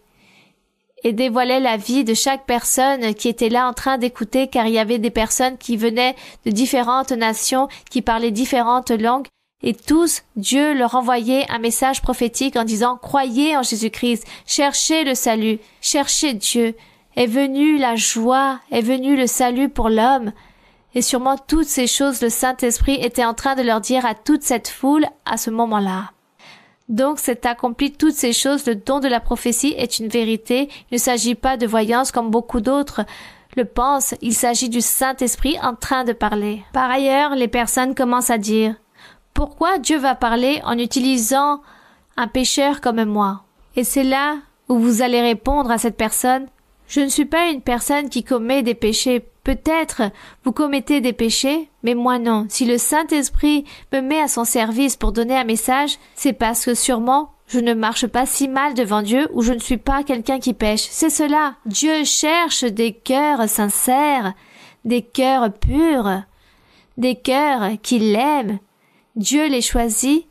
et dévoilaient la vie de chaque personne qui était là en train d'écouter car il y avait des personnes qui venaient de différentes nations, qui parlaient différentes langues et tous, Dieu leur envoyait un message prophétique en disant « Croyez en Jésus-Christ, cherchez le salut, cherchez Dieu ». Est venue la joie, est venu le salut pour l'homme. Et sûrement toutes ces choses, le Saint-Esprit était en train de leur dire à toute cette foule à ce moment-là. Donc c'est accompli toutes ces choses, le don de la prophétie est une vérité. Il ne s'agit pas de voyance comme beaucoup d'autres le pensent, il s'agit du Saint-Esprit en train de parler. Par ailleurs, les personnes commencent à dire « Pourquoi Dieu va parler en utilisant un pécheur comme moi ?» Et c'est là où vous allez répondre à cette personne « Je ne suis pas une personne qui commet des péchés. Peut-être vous commettez des péchés, mais moi non. Si le Saint-Esprit me met à son service pour donner un message, c'est parce que sûrement je ne marche pas si mal devant Dieu ou je ne suis pas quelqu'un qui pêche. C'est cela. Dieu cherche des cœurs sincères, des cœurs purs, des cœurs qui l'aiment. Dieu les choisit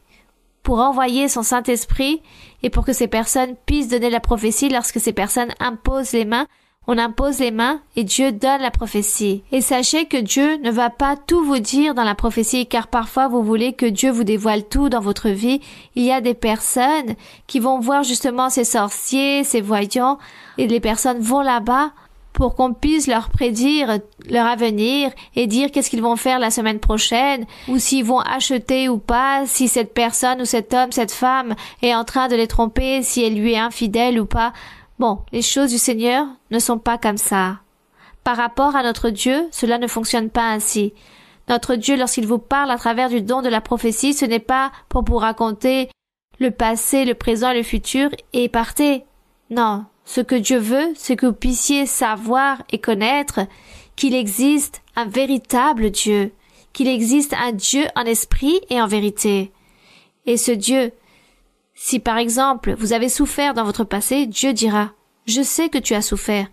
pour envoyer son Saint-Esprit et pour que ces personnes puissent donner la prophétie. Lorsque ces personnes imposent les mains, on impose les mains et Dieu donne la prophétie. Et sachez que Dieu ne va pas tout vous dire dans la prophétie, car parfois vous voulez que Dieu vous dévoile tout dans votre vie. Il y a des personnes qui vont voir justement ces sorciers, ces voyants, et les personnes vont là-bas pour qu'on puisse leur prédire leur avenir et dire qu'est-ce qu'ils vont faire la semaine prochaine, ou s'ils vont acheter ou pas, si cette personne ou cet homme, cette femme est en train de les tromper, si elle lui est infidèle ou pas. Bon, les choses du Seigneur ne sont pas comme ça. Par rapport à notre Dieu, cela ne fonctionne pas ainsi. Notre Dieu, lorsqu'il vous parle à travers du don de la prophétie, ce n'est pas pour vous raconter le passé, le présent et le futur et partez. Non, ce que Dieu veut, c'est que vous puissiez savoir et connaître qu'il existe un véritable Dieu, qu'il existe un Dieu en esprit et en vérité. Et ce Dieu, si par exemple vous avez souffert dans votre passé, Dieu dira « Je sais que tu as souffert.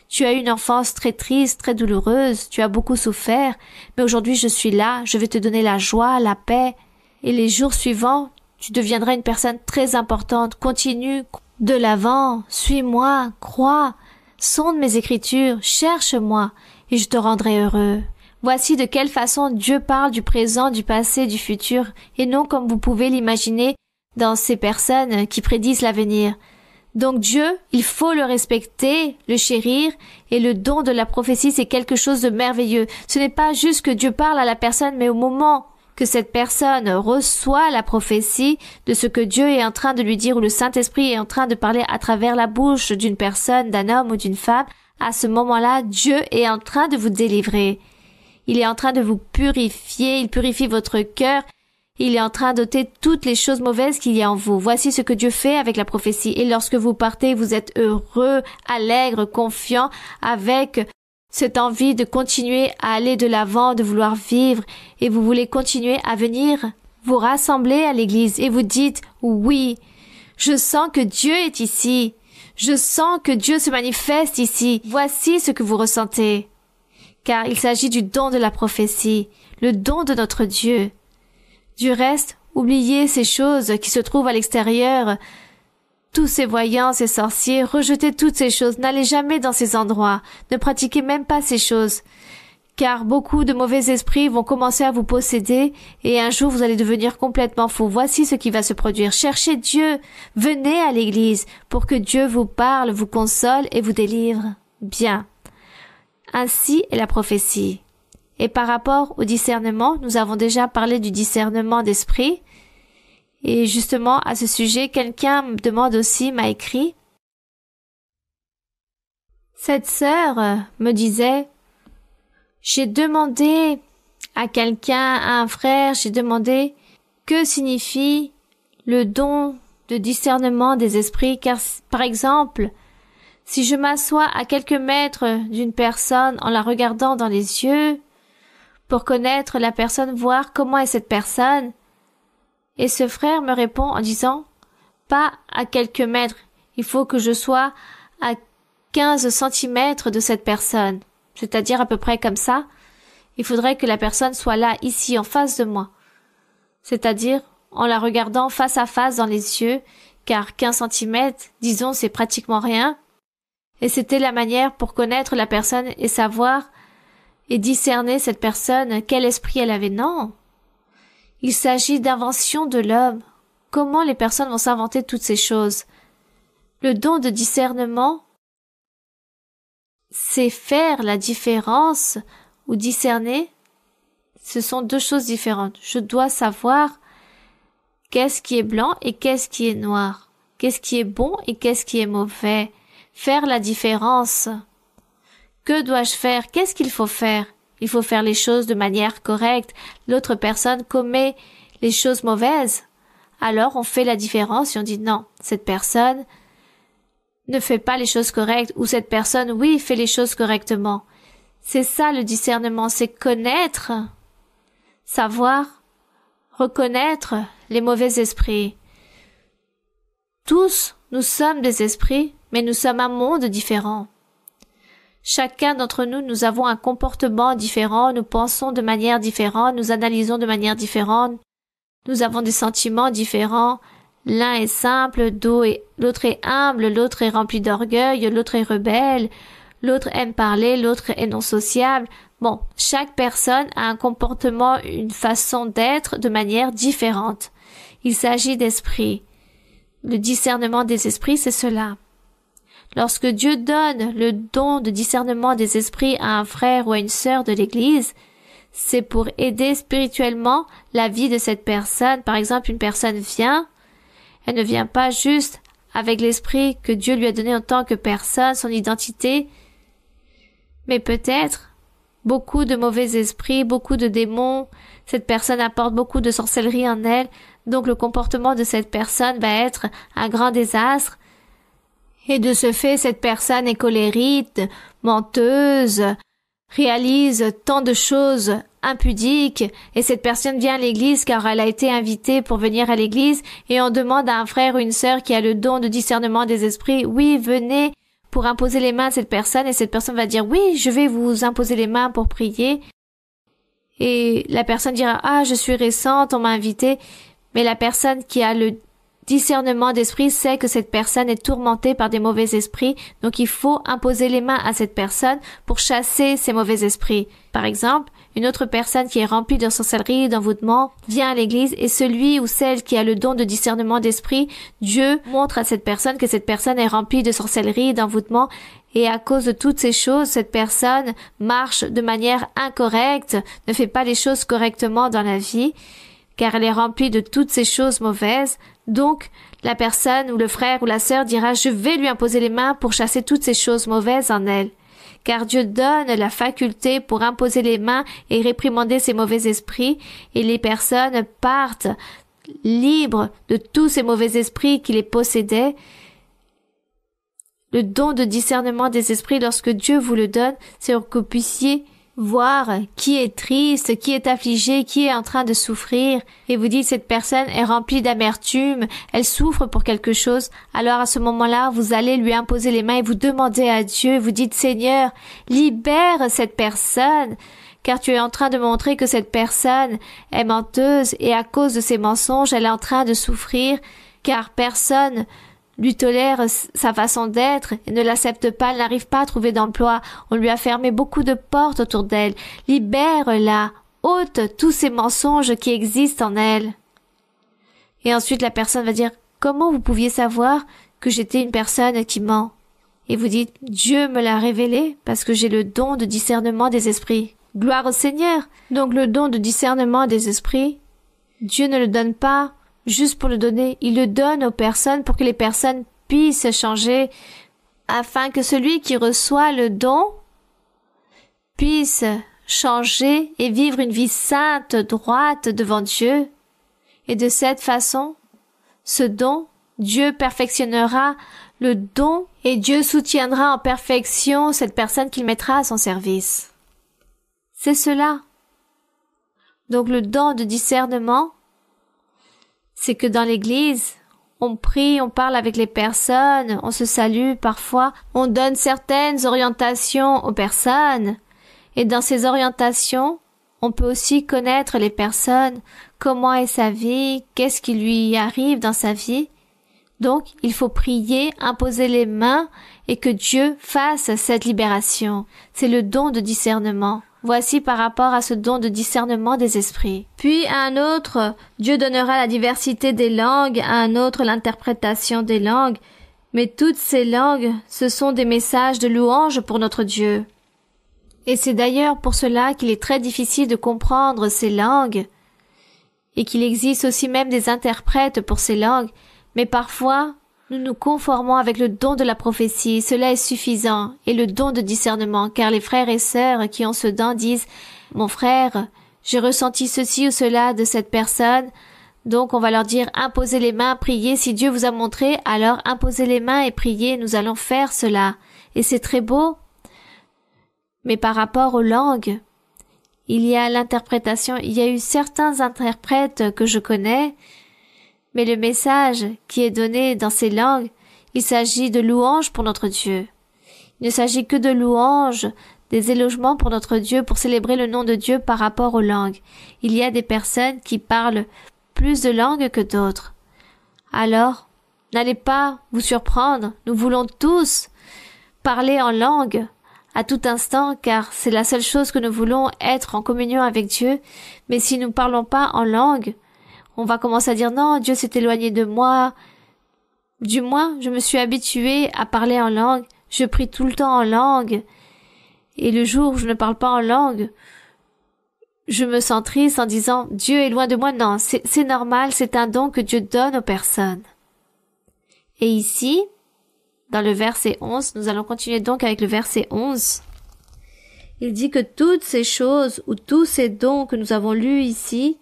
Tu as eu une enfance très triste, très douloureuse, tu as beaucoup souffert, mais aujourd'hui je suis là, je vais te donner la joie, la paix. Et les jours suivants, tu deviendras une personne très importante. Continue de l'avant, suis-moi, crois, sonde mes écritures, cherche-moi, et je te rendrai heureux. » Voici de quelle façon Dieu parle du présent, du passé, du futur, et non comme vous pouvez l'imaginer dans ces personnes qui prédisent l'avenir. Donc Dieu, il faut le respecter, le chérir, et le don de la prophétie, c'est quelque chose de merveilleux. Ce n'est pas juste que Dieu parle à la personne, mais au moment que cette personne reçoit la prophétie de ce que Dieu est en train de lui dire, ou le Saint-Esprit est en train de parler à travers la bouche d'une personne, d'un homme ou d'une femme, à ce moment-là, Dieu est en train de vous délivrer. Il est en train de vous purifier, il purifie votre cœur, il est en train d'ôter toutes les choses mauvaises qu'il y a en vous. Voici ce que Dieu fait avec la prophétie. Et lorsque vous partez, vous êtes heureux, allègre, confiant, avec cette envie de continuer à aller de l'avant, de vouloir vivre, et vous voulez continuer à venir vous rassembler à l'église, et vous dites « Oui, je sens que Dieu est ici. Je sens que Dieu se manifeste ici. » Voici ce que vous ressentez. Car il s'agit du don de la prophétie, le don de notre Dieu. Du reste, oubliez ces choses qui se trouvent à l'extérieur, tous ces voyants, ces sorciers, rejetez toutes ces choses, n'allez jamais dans ces endroits, ne pratiquez même pas ces choses, car beaucoup de mauvais esprits vont commencer à vous posséder et un jour vous allez devenir complètement fou. Voici ce qui va se produire. Cherchez Dieu, venez à l'église pour que Dieu vous parle, vous console et vous délivre. Bien. Ainsi est la prophétie. Et par rapport au discernement, nous avons déjà parlé du discernement d'esprit. Et justement, à ce sujet, quelqu'un me demande aussi, m'a écrit. Cette sœur me disait, j'ai demandé à quelqu'un, à un frère, j'ai demandé que signifie le don de discernement des esprits, car par exemple, si je m'assois à quelques mètres d'une personne en la regardant dans les yeux, pour connaître la personne, voir comment est cette personne. Et ce frère me répond en disant, pas à quelques mètres, il faut que je sois à 15 centimètres de cette personne, c'est-à-dire à peu près comme ça. Il faudrait que la personne soit là, ici, en face de moi, c'est-à-dire en la regardant face à face dans les yeux, car 15 centimètres, disons, c'est pratiquement rien. Et c'était la manière pour connaître la personne et savoir et discerner cette personne, quel esprit elle avait. Non. Il s'agit d'invention de l'homme. Comment les personnes vont s'inventer toutes ces choses? Le don de discernement, c'est faire la différence ou discerner. Ce sont deux choses différentes. Je dois savoir qu'est-ce qui est blanc et qu'est-ce qui est noir. Qu'est-ce qui est bon et qu'est-ce qui est mauvais. Faire la différence. Que dois-je faire? Qu'est-ce qu'il faut faire? Il faut faire les choses de manière correcte. L'autre personne commet les choses mauvaises. Alors on fait la différence et on dit non, cette personne ne fait pas les choses correctes ou cette personne, oui, fait les choses correctement. C'est ça le discernement, c'est connaître, savoir, reconnaître les mauvais esprits. Tous, nous sommes des esprits, mais nous sommes un monde différent. Chacun d'entre nous, nous avons un comportement différent, nous pensons de manière différente, nous analysons de manière différente, nous avons des sentiments différents. L'un est simple, l'autre est humble, l'autre est rempli d'orgueil, l'autre est rebelle, l'autre aime parler, l'autre est non sociable. Bon, chaque personne a un comportement, une façon d'être de manière différente. Il s'agit d'esprit. Le discernement des esprits, c'est cela. lorsque Dieu donne le don de discernement des esprits à un frère ou à une sœur de l'Église, c'est pour aider spirituellement la vie de cette personne. Par exemple, une personne vient, elle ne vient pas juste avec l'esprit que Dieu lui a donné en tant que personne, son identité, mais peut-être beaucoup de mauvais esprits, beaucoup de démons. Cette personne apporte beaucoup de sorcellerie en elle, donc le comportement de cette personne va être un grand désastre. Et de ce fait, cette personne est colérique, menteuse, réalise tant de choses impudiques, et cette personne vient à l'église car elle a été invitée pour venir à l'église, et on demande à un frère ou une sœur qui a le don de discernement des esprits, oui, venez pour imposer les mains à cette personne, et cette personne va dire, oui, je vais vous imposer les mains pour prier. Et la personne dira, ah, je suis récente, on m'a invité, mais la personne qui a le discernement d'esprit sait que cette personne est tourmentée par des mauvais esprits, donc il faut imposer les mains à cette personne pour chasser ces mauvais esprits. Par exemple, une autre personne qui est remplie de sorcellerie, d'envoûtement, vient à l'église et celui ou celle qui a le don de discernement d'esprit, Dieu montre à cette personne que cette personne est remplie de sorcellerie, d'envoûtement, et à cause de toutes ces choses, cette personne marche de manière incorrecte, ne fait pas les choses correctement dans la vie, car elle est remplie de toutes ces choses mauvaises. Donc, la personne ou le frère ou la sœur dira « Je vais lui imposer les mains pour chasser toutes ces choses mauvaises en elle. » Car Dieu donne la faculté pour imposer les mains et réprimander ces mauvais esprits, et les personnes partent libres de tous ces mauvais esprits qui les possédaient. Le don de discernement des esprits, lorsque Dieu vous le donne, c'est pour que vous puissiez voir qui est triste, qui est affligé, qui est en train de souffrir, et vous dites cette personne est remplie d'amertume, elle souffre pour quelque chose, alors à ce moment-là, vous allez lui imposer les mains et vous demandez à Dieu, vous dites Seigneur, libère cette personne, car tu es en train de montrer que cette personne est menteuse et à cause de ses mensonges, elle est en train de souffrir, car personne lui tolère sa façon d'être et ne l'accepte pas, elle n'arrive pas à trouver d'emploi. On lui a fermé beaucoup de portes autour d'elle. Libère-la, ôte tous ces mensonges qui existent en elle. Et ensuite la personne va dire, comment vous pouviez savoir que j'étais une personne qui ment? Et vous dites, Dieu me l'a révélé parce que j'ai le don de discernement des esprits. Gloire au Seigneur! Donc le don de discernement des esprits, Dieu ne le donne pas juste pour le donner, il le donne aux personnes pour que les personnes puissent changer, afin que celui qui reçoit le don puisse changer et vivre une vie sainte, droite devant Dieu. Et de cette façon, ce don, Dieu perfectionnera le don et Dieu soutiendra en perfection cette personne qu'il mettra à son service. C'est cela. Donc le don de discernement, c'est que dans l'église, on prie, on parle avec les personnes, on se salue parfois, on donne certaines orientations aux personnes. Et dans ces orientations, on peut aussi connaître les personnes, comment est sa vie, qu'est-ce qui lui arrive dans sa vie. Donc, il faut prier, imposer les mains et que Dieu fasse cette libération. C'est le don de discernement. Voici par rapport à ce don de discernement des esprits. Puis à un autre, Dieu donnera la diversité des langues, à un autre l'interprétation des langues. Mais toutes ces langues, ce sont des messages de louange pour notre Dieu. Et c'est d'ailleurs pour cela qu'il est très difficile de comprendre ces langues, et qu'il existe aussi même des interprètes pour ces langues. Mais parfois, nous nous conformons avec le don de la prophétie, cela est suffisant, et le don de discernement, car les frères et sœurs qui ont ce don disent « Mon frère, j'ai ressenti ceci ou cela de cette personne », donc on va leur dire « Imposez les mains, priez, si Dieu vous a montré, alors imposez les mains et priez, nous allons faire cela. » Et c'est très beau. Mais par rapport aux langues, il y a l'interprétation, il y a eu certains interprètes que je connais, mais le message qui est donné dans ces langues, il s'agit de louanges pour notre Dieu. Il ne s'agit que de louanges, des élogements pour notre Dieu, pour célébrer le nom de Dieu par rapport aux langues. Il y a des personnes qui parlent plus de langues que d'autres. Alors, n'allez pas vous surprendre, nous voulons tous parler en langue à tout instant, car c'est la seule chose que nous voulons, être en communion avec Dieu. Mais si nous ne parlons pas en langue, on va commencer à dire non, Dieu s'est éloigné de moi. Du moins, je me suis habituée à parler en langue. Je prie tout le temps en langue. Et le jour où je ne parle pas en langue, je me sens triste en disant « Dieu est loin de moi ». Non, c'est normal, c'est un don que Dieu donne aux personnes. Et ici, dans le verset 11, nous allons continuer donc avec le verset 11. Il dit que toutes ces choses ou tous ces dons que nous avons lus ici,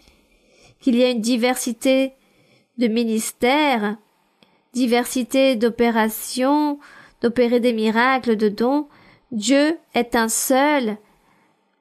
qu'il y a une diversité de ministères, diversité d'opérations, d'opérer des miracles, de dons, Dieu est un seul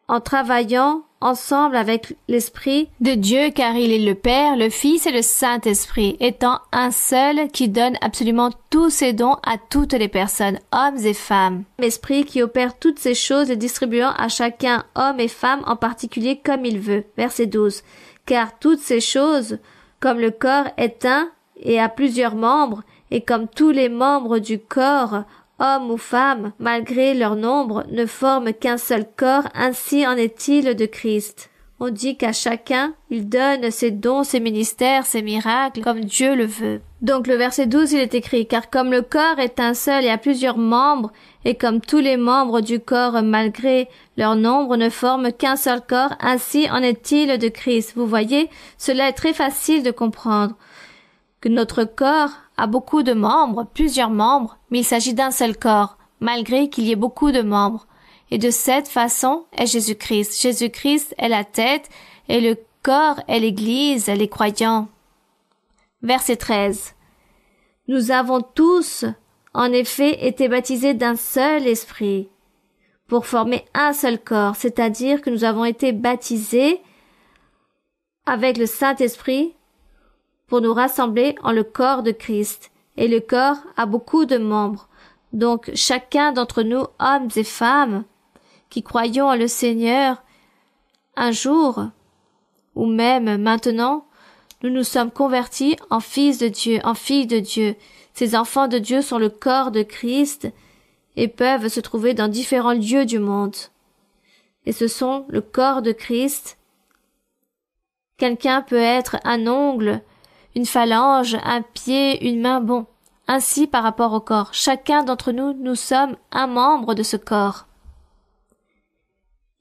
en travaillant ensemble avec l'Esprit de Dieu, car il est le Père, le Fils et le Saint-Esprit, étant un seul qui donne absolument tous ses dons à toutes les personnes, hommes et femmes. L'Esprit qui opère toutes ces choses, les distribuant à chacun, homme et femme en particulier, comme il veut. Verset 12. Car toutes ces choses, comme le corps est un et a plusieurs membres, et comme tous les membres du corps, hommes ou femmes, malgré leur nombre, ne forment qu'un seul corps, ainsi en est-il de Christ. On dit qu'à chacun, il donne ses dons, ses ministères, ses miracles, comme Dieu le veut. Donc le verset 12, il est écrit, car comme le corps est un seul et a plusieurs membres, et comme tous les membres du corps, malgré leur nombre, ne forment qu'un seul corps, ainsi en est-il de Christ. Vous voyez, cela est très facile de comprendre, que notre corps a beaucoup de membres, plusieurs membres, mais il s'agit d'un seul corps, malgré qu'il y ait beaucoup de membres. Et de cette façon est Jésus-Christ. Jésus-Christ est la tête et le corps est l'Église, les croyants. Verset 13. Nous avons tous, en effet, été baptisés d'un seul esprit pour former un seul corps, c'est-à-dire que nous avons été baptisés avec le Saint-Esprit pour nous rassembler en le corps de Christ. Et le corps a beaucoup de membres. Donc chacun d'entre nous, hommes et femmes, qui croyons en le Seigneur, un jour, ou même maintenant, nous nous sommes convertis en fils de Dieu, en filles de Dieu. Ces enfants de Dieu sont le corps de Christ et peuvent se trouver dans différents lieux du monde. Et ce sont le corps de Christ. Quelqu'un peut être un ongle, une phalange, un pied, une main, bon. Ainsi par rapport au corps. Chacun d'entre nous, nous sommes un membre de ce corps.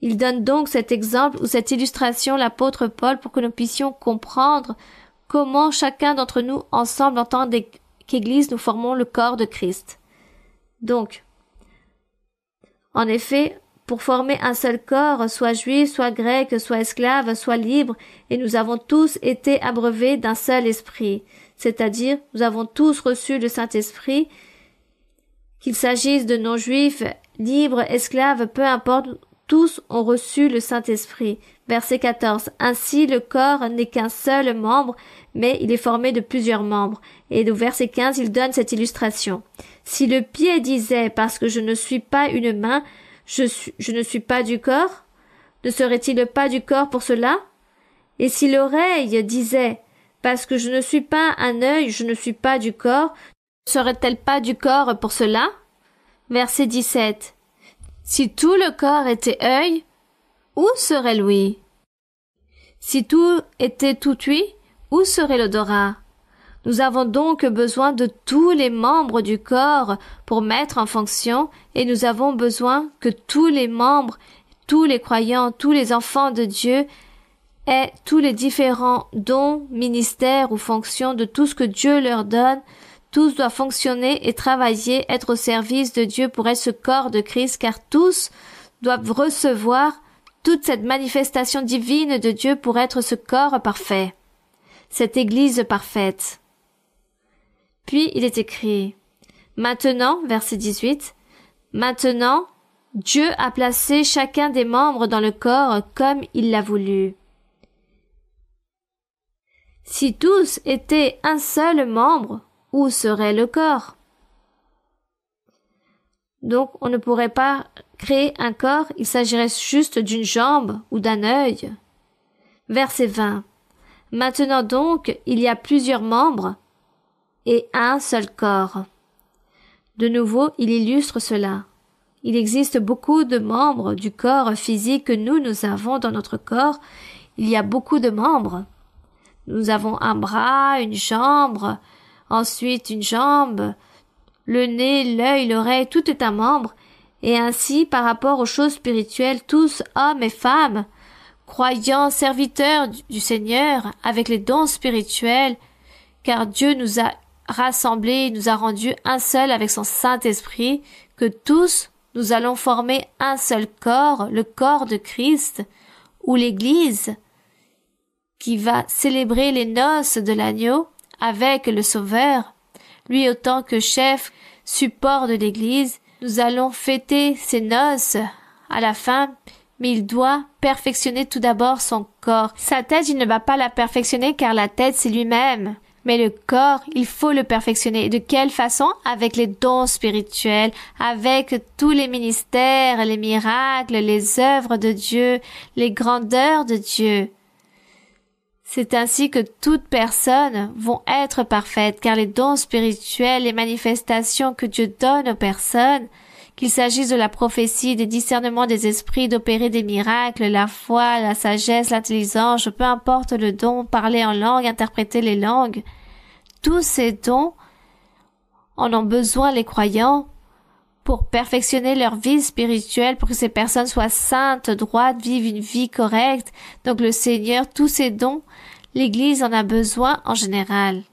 Il donne donc cet exemple ou cette illustration, l'apôtre Paul, pour que nous puissions comprendre comment chacun d'entre nous, ensemble, en tant qu'Église, nous formons le corps de Christ. Donc, en effet, pour former un seul corps, soit juif, soit grec, soit esclave, soit libre, et nous avons tous été abreuvés d'un seul esprit. C'est-à-dire, nous avons tous reçu le Saint-Esprit, qu'il s'agisse de non-juifs, libres, esclaves, peu importe, tous ont reçu le Saint-Esprit. Verset 14. Ainsi, le corps n'est qu'un seul membre, mais il est formé de plusieurs membres. Et au verset 15, il donne cette illustration. Si le pied disait, parce que je ne suis pas une main, je ne suis pas du corps, ne serait-il pas du corps pour cela? Et si l'oreille disait, parce que je ne suis pas un œil, je ne suis pas du corps, ne serait-elle pas du corps pour cela? Verset 17. Si tout le corps était œil, où serait l'ouïe? Si tout était tout ouïe, où serait l'odorat? Nous avons donc besoin de tous les membres du corps pour mettre en fonction, et nous avons besoin que tous les membres, tous les croyants, tous les enfants de Dieu aient tous les différents dons, ministères ou fonctions de tout ce que Dieu leur donne. Tous doivent fonctionner et travailler, être au service de Dieu pour être ce corps de Christ, car tous doivent recevoir toute cette manifestation divine de Dieu pour être ce corps parfait, cette Église parfaite. Puis il est écrit, maintenant, verset 18, maintenant, Dieu a placé chacun des membres dans le corps comme il l'a voulu. Si tous étaient un seul membre, où serait le corps? Donc, on ne pourrait pas créer un corps, il s'agirait juste d'une jambe ou d'un œil. Verset 20. Maintenant donc, il y a plusieurs membres et un seul corps. De nouveau, il illustre cela. Il existe beaucoup de membres du corps physique que nous avons dans notre corps. Il y a beaucoup de membres. Nous avons un bras, une jambe, ensuite une jambe, le nez, l'œil, l'oreille, tout est un membre, et ainsi par rapport aux choses spirituelles, tous, hommes et femmes, croyants, serviteurs du Seigneur, avec les dons spirituels, car Dieu nous a rassemblés, nous a rendus un seul avec son Saint-Esprit, que tous nous allons former un seul corps, le corps de Christ, ou l'Église, qui va célébrer les noces de l'agneau avec le Sauveur, lui autant que chef, support de l'Église. Nous allons fêter ces noces à la fin, mais il doit perfectionner tout d'abord son corps. Sa tête, il ne va pas la perfectionner car la tête, c'est lui-même. Mais le corps, il faut le perfectionner. De quelle façon? Avec les dons spirituels, avec tous les ministères, les miracles, les œuvres de Dieu, les grandeurs de Dieu. C'est ainsi que toutes personnes vont être parfaites, car les dons spirituels, les manifestations que Dieu donne aux personnes, qu'il s'agisse de la prophétie, des discernements des esprits, d'opérer des miracles, la foi, la sagesse, l'intelligence, peu importe le don, parler en langue, interpréter les langues, tous ces dons en ont besoin les croyants pour perfectionner leur vie spirituelle, pour que ces personnes soient saintes, droites, vivent une vie correcte. Donc le Seigneur, tous ces dons, l'Église en a besoin en général.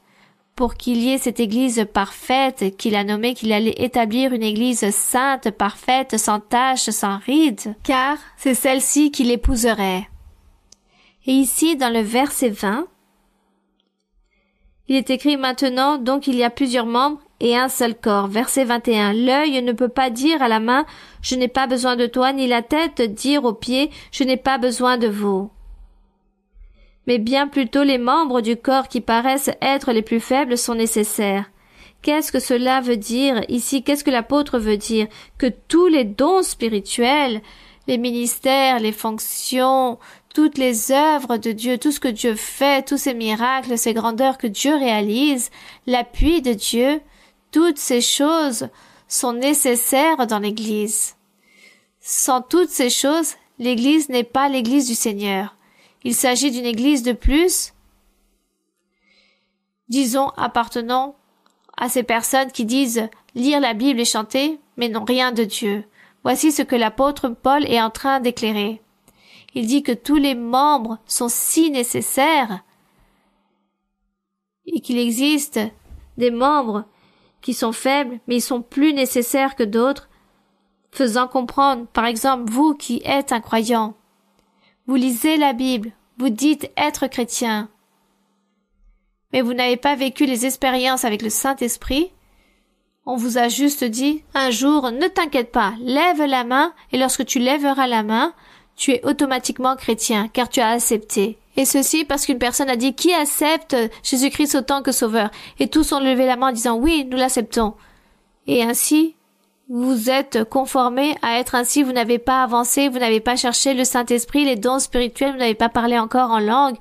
Pour qu'il y ait cette Église parfaite qu'il a nommée, qu'il allait établir une Église sainte, parfaite, sans tache, sans ride, car c'est celle-ci qu'il épouserait. Et ici, dans le verset 20, il est écrit maintenant, donc il y a plusieurs membres et un seul corps. Verset 21. L'œil ne peut pas dire à la main, je n'ai pas besoin de toi, ni la tête dire aux pieds, je n'ai pas besoin de vous. Mais bien plutôt les membres du corps qui paraissent être les plus faibles sont nécessaires. Qu'est-ce que cela veut dire ici? Qu'est-ce que l'apôtre veut dire? Que tous les dons spirituels, les ministères, les fonctions, toutes les œuvres de Dieu, tout ce que Dieu fait, tous ces miracles, ces grandeurs que Dieu réalise, l'appui de Dieu, toutes ces choses sont nécessaires dans l'Église. Sans toutes ces choses, l'Église n'est pas l'Église du Seigneur. Il s'agit d'une Église de plus, disons, appartenant à ces personnes qui disent lire la Bible et chanter, mais n'ont rien de Dieu. Voici ce que l'apôtre Paul est en train d'éclairer. Il dit que tous les membres sont si nécessaires et qu'il existe des membres qui sont faibles, mais ils sont plus nécessaires que d'autres, faisant comprendre, par exemple, vous qui êtes un croyant, vous lisez la Bible, vous dites être chrétien, mais vous n'avez pas vécu les expériences avec le Saint-Esprit, on vous a juste dit, un jour, ne t'inquiète pas, lève la main, et lorsque tu lèveras la main, tu es automatiquement chrétien, car tu as accepté. Et ceci parce qu'une personne a dit, qui accepte Jésus-Christ autant que sauveur? Et tous ont levé la main en disant, oui, nous l'acceptons. Et ainsi, vous êtes conformés à être ainsi, vous n'avez pas avancé, vous n'avez pas cherché le Saint-Esprit, les dons spirituels, vous n'avez pas parlé encore en langue.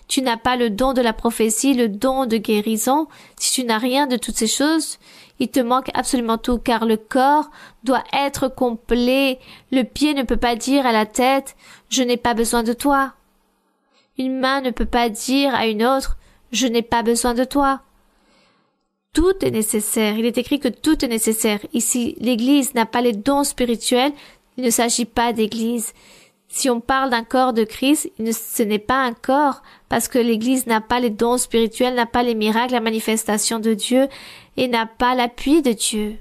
Tu n'as pas le don de la prophétie, le don de guérison. Si tu n'as rien de toutes ces choses, il te manque absolument tout, car le corps doit être complet. Le pied ne peut pas dire à la tête, je n'ai pas besoin de toi. Une main ne peut pas dire à une autre, je n'ai pas besoin de toi. Tout est nécessaire. Il est écrit que tout est nécessaire. Ici, l'Église n'a pas les dons spirituels. Il ne s'agit pas d'Église. Si on parle d'un corps de Christ, ce n'est pas un corps, parce que l'Église n'a pas les dons spirituels, n'a pas les miracles, la manifestation de Dieu, et n'a pas l'appui de Dieu.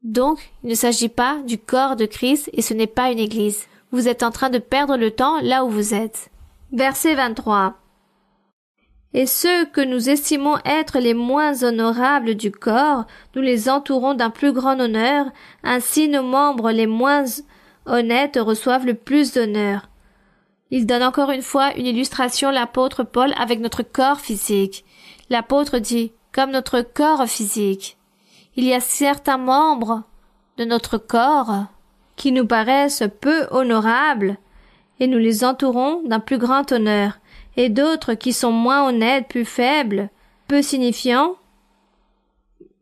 Donc, il ne s'agit pas du corps de Christ, et ce n'est pas une Église. Vous êtes en train de perdre le temps là où vous êtes. Verset 23. Et ceux que nous estimons être les moins honorables du corps, nous les entourons d'un plus grand honneur, ainsi nos membres les moins honnêtes reçoivent le plus d'honneur. Il donne encore une fois une illustration, l'apôtre Paul, avec notre corps physique. L'apôtre dit, comme notre corps physique, il y a certains membres de notre corps qui nous paraissent peu honorables, et nous les entourons d'un plus grand honneur, et d'autres qui sont moins honnêtes, plus faibles, peu signifiants,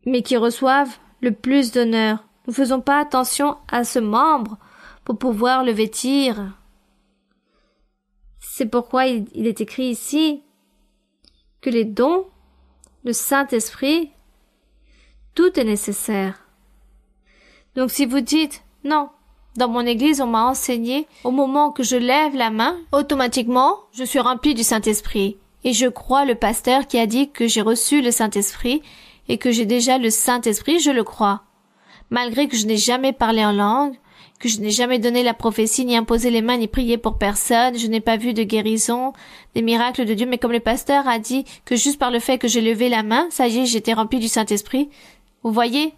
mais qui reçoivent le plus d'honneur. Nous ne faisons pas attention à ce membre pour pouvoir le vêtir. C'est pourquoi il est écrit ici que les dons le Saint-Esprit, tout est nécessaire. Donc si vous dites « Non, dans mon église on m'a enseigné, au moment que je lève la main, automatiquement je suis rempli du Saint-Esprit. Et je crois le pasteur qui a dit que j'ai reçu le Saint-Esprit et que j'ai déjà le Saint-Esprit, je le crois. Malgré que je n'ai jamais parlé en langue, que je n'ai jamais donné la prophétie, ni imposé les mains, ni prié pour personne, je n'ai pas vu de guérison, des miracles de Dieu, mais comme le pasteur a dit que juste par le fait que j'ai levé la main, ça y est, j'étais rempli du Saint-Esprit. Vous voyez?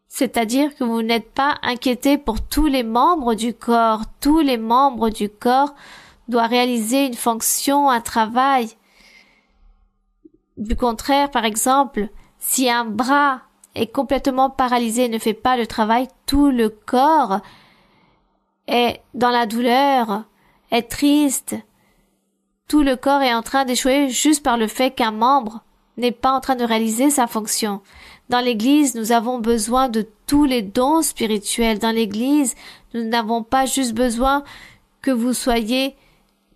C'est-à-dire que vous n'êtes pas inquiété pour tous les membres du corps. Tous les membres du corps doivent réaliser une fonction, un travail. Du contraire, par exemple, si un bras est complètement paralysé et ne fait pas le travail, tout le corps est dans la douleur, est triste. Tout le corps est en train d'échouer juste par le fait qu'un membre n'est pas en train de réaliser sa fonction. Dans l'Église, nous avons besoin de tous les dons spirituels. Dans l'Église, nous n'avons pas juste besoin que vous soyez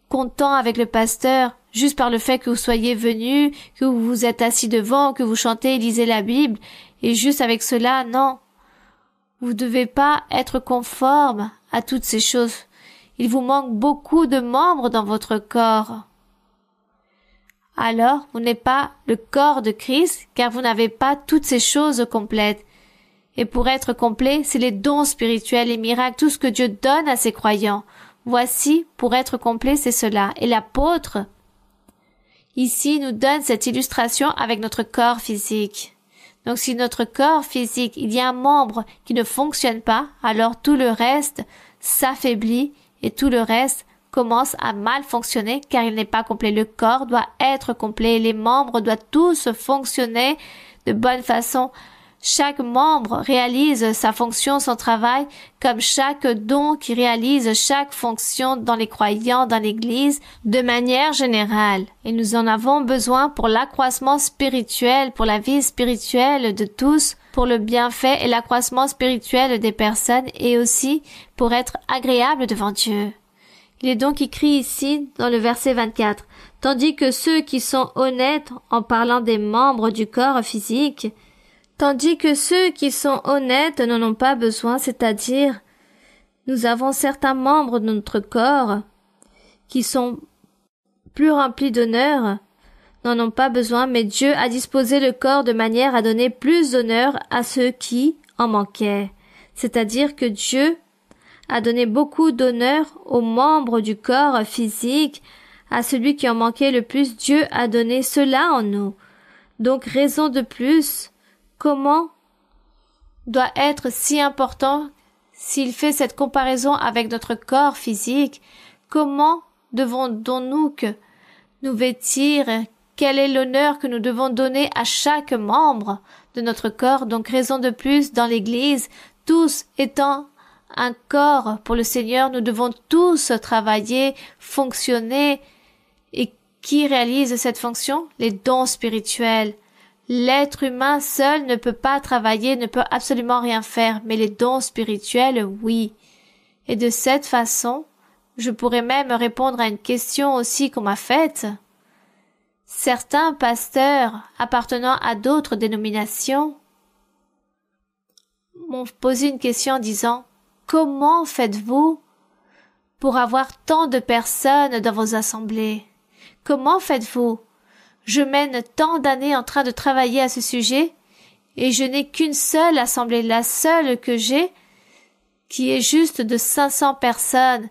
content avec le pasteur, juste par le fait que vous soyez venu, que vous vous êtes assis devant, que vous chantez et lisez la Bible, et juste avec cela, non. Vous ne devez pas être conforme à toutes ces choses. Il vous manque beaucoup de membres dans votre corps. Alors, vous n'êtes pas le corps de Christ, car vous n'avez pas toutes ces choses complètes. Et pour être complet, c'est les dons spirituels, les miracles, tout ce que Dieu donne à ses croyants. Voici, pour être complet, c'est cela. Et l'apôtre, ici, nous donne cette illustration avec notre corps physique. Donc, si notre corps physique, il y a un membre qui ne fonctionne pas, alors tout le reste s'affaiblit et tout le reste commence à mal fonctionner car il n'est pas complet. Le corps doit être complet. Les membres doivent tous fonctionner de bonne façon. Chaque membre réalise sa fonction, son travail, comme chaque don qui réalise chaque fonction dans les croyants, dans l'Église, de manière générale. Et nous en avons besoin pour l'accroissement spirituel, pour la vie spirituelle de tous, pour le bienfait et l'accroissement spirituel des personnes et aussi pour être agréable devant Dieu. Il est donc écrit ici dans le verset 24, « Tandis que ceux qui sont honnêtes en parlant des membres du corps physique, tandis que ceux qui sont honnêtes n'en ont pas besoin, c'est-à-dire, nous avons certains membres de notre corps qui sont plus remplis d'honneur, n'en ont pas besoin, mais Dieu a disposé le corps de manière à donner plus d'honneur à ceux qui en manquaient. C'est-à-dire que Dieu a donné beaucoup d'honneur aux membres du corps physique, à celui qui en manquait le plus, Dieu a donné cela en nous. Donc, raison de plus, comment doit être si important s'il fait cette comparaison avec notre corps physique? Comment devons-nous que nous vêtir? Quel est l'honneur que nous devons donner à chaque membre de notre corps? Donc, raison de plus, dans l'Église, tous étant un corps pour le Seigneur, nous devons tous travailler, fonctionner. Et qui réalise cette fonction? Les dons spirituels. L'être humain seul ne peut pas travailler, ne peut absolument rien faire, mais les dons spirituels, oui. Et de cette façon, je pourrais même répondre à une question aussi qu'on m'a faite. Certains pasteurs appartenant à d'autres dénominations m'ont posé une question en disant « Comment faites-vous pour avoir tant de personnes dans vos assemblées? Comment faites-vous? Je mène tant d'années en train de travailler à ce sujet et je n'ai qu'une seule assemblée, la seule que j'ai, qui est juste de 500 personnes.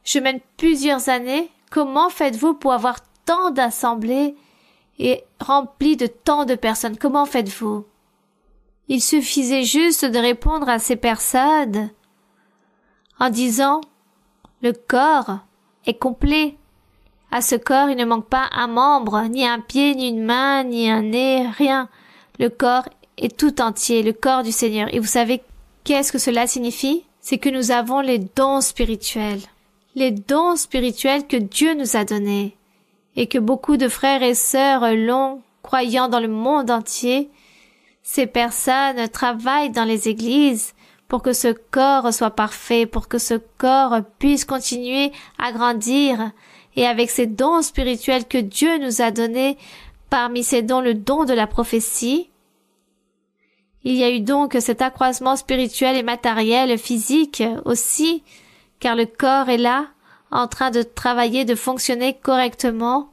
Je mène plusieurs années. Comment faites-vous pour avoir tant d'assemblées et remplies de tant de personnes? Comment faites-vous? » Il suffisait juste de répondre à ces personnes en disant « Le corps est complet. À ce corps, il ne manque pas un membre, ni un pied, ni une main, ni un nez, rien. Le corps est tout entier, le corps du Seigneur. Et vous savez qu'est-ce que cela signifie? C'est que nous avons les dons spirituels. Les dons spirituels que Dieu nous a donnés et que beaucoup de frères et sœurs l'ont, croyant dans le monde entier. Ces personnes travaillent dans les églises pour que ce corps soit parfait, pour que ce corps puisse continuer à grandir. Et avec ces dons spirituels que Dieu nous a donnés parmi ces dons le don de la prophétie. Il y a eu donc cet accroissement spirituel et matériel, physique aussi, car le corps est là, en train de travailler, de fonctionner correctement.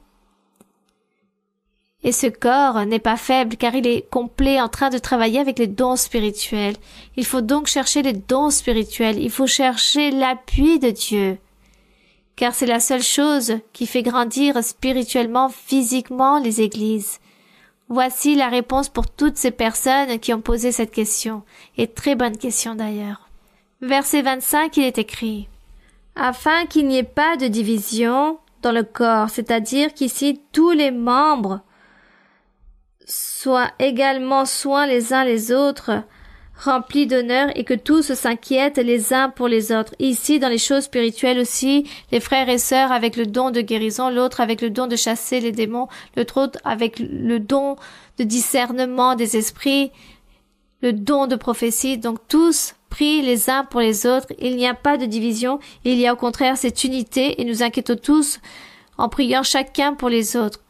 Et ce corps n'est pas faible, car il est complet, en train de travailler avec les dons spirituels. Il faut donc chercher les dons spirituels, il faut chercher l'appui de Dieu, car c'est la seule chose qui fait grandir spirituellement, physiquement les églises. Voici la réponse pour toutes ces personnes qui ont posé cette question, et très bonne question d'ailleurs. Verset 25, il est écrit « Afin qu'il n'y ait pas de division dans le corps, c'est-à-dire qu'ici tous les membres soient également soins les uns les autres, remplis d'honneur et que tous s'inquiètent les uns pour les autres. » Ici, dans les choses spirituelles aussi, les frères et sœurs avec le don de guérison, l'autre avec le don de chasser les démons, l'autre avec le don de discernement des esprits, le don de prophétie. Donc tous prient les uns pour les autres. Il n'y a pas de division, il y a au contraire cette unité et nous inquiétons tous en priant chacun pour les autres.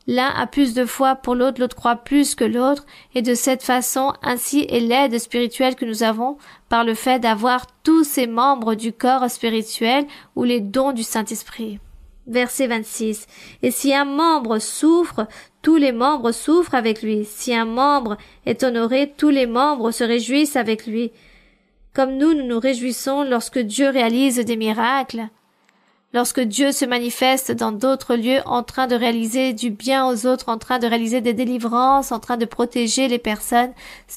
L'un a plus de foi pour l'autre, l'autre croit plus que l'autre, et de cette façon, ainsi est l'aide spirituelle que nous avons par le fait d'avoir tous ces membres du corps spirituel ou les dons du Saint-Esprit. Verset 26. Et si un membre souffre, tous les membres souffrent avec lui. Si un membre est honoré, tous les membres se réjouissent avec lui. Comme nous nous réjouissons lorsque Dieu réalise des miracles, lorsque Dieu se manifeste dans d'autres lieux en train de réaliser du bien aux autres, en train de réaliser des délivrances, en train de protéger les personnes,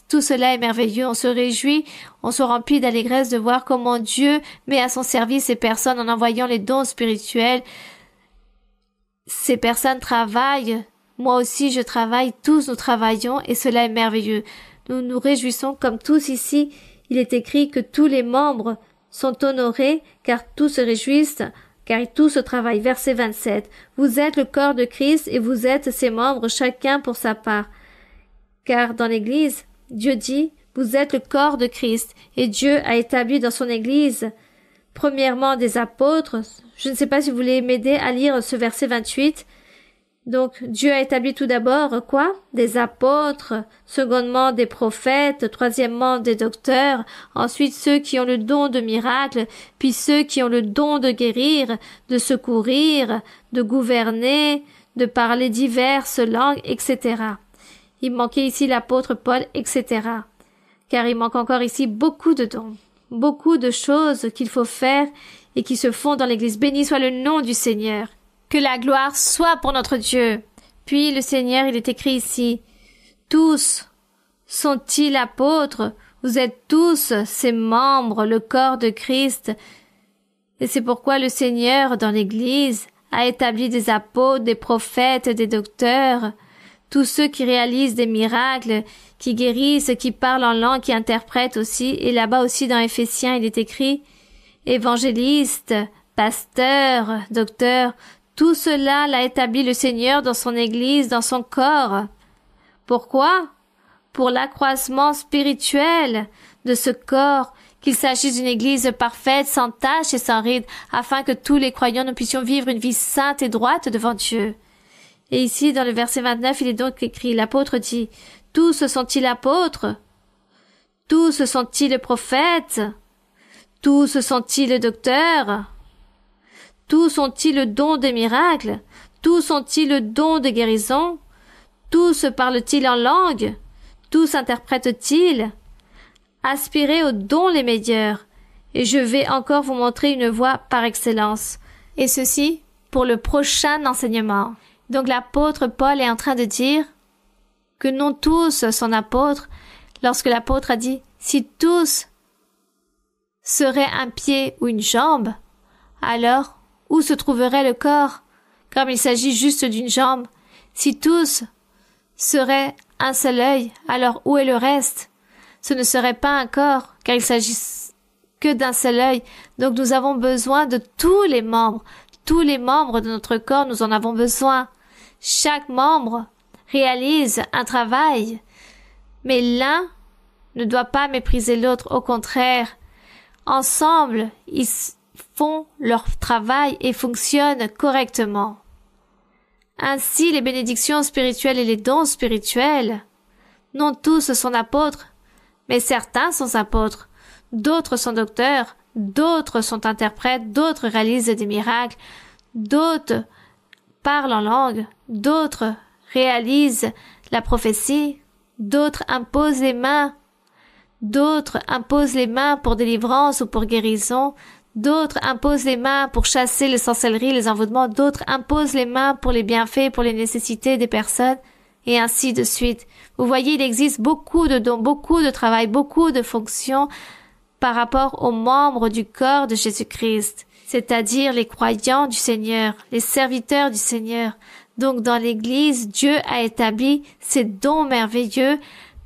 tout cela est merveilleux. On se réjouit, on se remplit d'allégresse de voir comment Dieu met à son service ces personnes en envoyant les dons spirituels. Ces personnes travaillent, moi aussi je travaille, tous nous travaillons et cela est merveilleux. Nous nous réjouissons comme tous ici. Il est écrit que tous les membres sont honorés car tous se réjouissent, car tous travaillent. Verset 27. Vous êtes le corps de Christ et vous êtes ses membres, chacun pour sa part. Car dans l'Église, Dieu dit, vous êtes le corps de Christ et Dieu a établi dans son Église, premièrement des apôtres. Je ne sais pas si vous voulez m'aider à lire ce verset 28. Donc, Dieu a établi tout d'abord quoi? Des apôtres, secondement des prophètes, troisièmement des docteurs, ensuite ceux qui ont le don de miracle, puis ceux qui ont le don de guérir, de secourir, de gouverner, de parler diverses langues, etc. Il manquait ici l'apôtre Paul, etc. Car il manque encore ici beaucoup de dons, beaucoup de choses qu'il faut faire et qui se font dans l'Église. Béni soit le nom du Seigneur. Que la gloire soit pour notre Dieu. Puis le Seigneur, il est écrit ici, tous sont-ils apôtres? Vous êtes tous ses membres, le corps de Christ. Et c'est pourquoi le Seigneur, dans l'Église, a établi des apôtres, des prophètes, des docteurs, tous ceux qui réalisent des miracles, qui guérissent, qui parlent en langue, qui interprètent aussi. Et là-bas aussi dans Éphésiens, il est écrit, évangélistes, pasteurs, docteurs. Tout cela l'a établi le Seigneur dans son Église, dans son corps. Pourquoi? Pour l'accroissement spirituel de ce corps, qu'il s'agisse d'une Église parfaite, sans tache et sans ride, afin que tous les croyants nous puissions vivre une vie sainte et droite devant Dieu. Et ici, dans le verset 29, il est donc écrit, l'apôtre dit, « Tous sont-ils apôtres? Tous sont-ils prophètes? Tous sont-ils docteurs? Tous ont-ils le don des miracles? Tous ont-ils le don de guérison? Tous parlent-ils en langue? Tous interprètent-ils? Aspirez aux dons les meilleurs, et je vais encore vous montrer une voie par excellence. Et ceci pour le prochain enseignement. » Donc l'apôtre Paul est en train de dire que non tous sont apôtres, lorsque l'apôtre a dit « Si tous seraient un pied ou une jambe, alors où se trouverait le corps, comme il s'agit juste d'une jambe? Si tous seraient un seul œil, alors où est le reste? Ce ne serait pas un corps, car il s'agit que d'un seul œil. Donc nous avons besoin de tous les membres de notre corps, nous en avons besoin. Chaque membre réalise un travail, mais l'un ne doit pas mépriser l'autre, au contraire. Ensemble, ils font leur travail et fonctionnent correctement. Ainsi, les bénédictions spirituelles et les dons spirituels, non tous sont apôtres, mais certains sont apôtres, d'autres sont docteurs, d'autres sont interprètes, d'autres réalisent des miracles, d'autres parlent en langue, d'autres réalisent la prophétie, d'autres imposent les mains, pour délivrance ou pour guérison, d'autres imposent les mains pour chasser les sorcelleries, les envoûtements, d'autres imposent les mains pour les bienfaits, pour les nécessités des personnes, et ainsi de suite. Vous voyez, il existe beaucoup de dons, beaucoup de travail, beaucoup de fonctions par rapport aux membres du corps de Jésus-Christ, c'est-à-dire les croyants du Seigneur, les serviteurs du Seigneur. Donc dans l'Église, Dieu a établi ces dons merveilleux.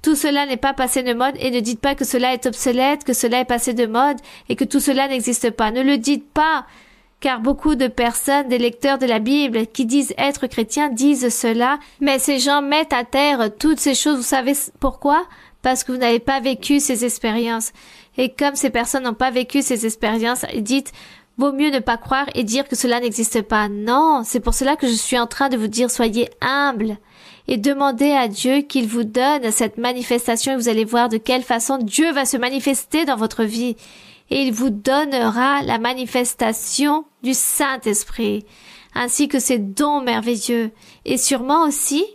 Tout cela n'est pas passé de mode et ne dites pas que cela est obsolète, que cela est passé de mode et que tout cela n'existe pas. Ne le dites pas, car beaucoup de personnes, des lecteurs de la Bible qui disent être chrétiens disent cela, mais ces gens mettent à terre toutes ces choses. Vous savez pourquoi? Parce que vous n'avez pas vécu ces expériences. Et comme ces personnes n'ont pas vécu ces expériences, dites, vaut mieux ne pas croire et dire que cela n'existe pas. Non, c'est pour cela que je suis en train de vous dire, soyez humbles et demandez à Dieu qu'il vous donne cette manifestation et vous allez voir de quelle façon Dieu va se manifester dans votre vie. Et il vous donnera la manifestation du Saint-Esprit, ainsi que ces dons merveilleux. Et sûrement aussi,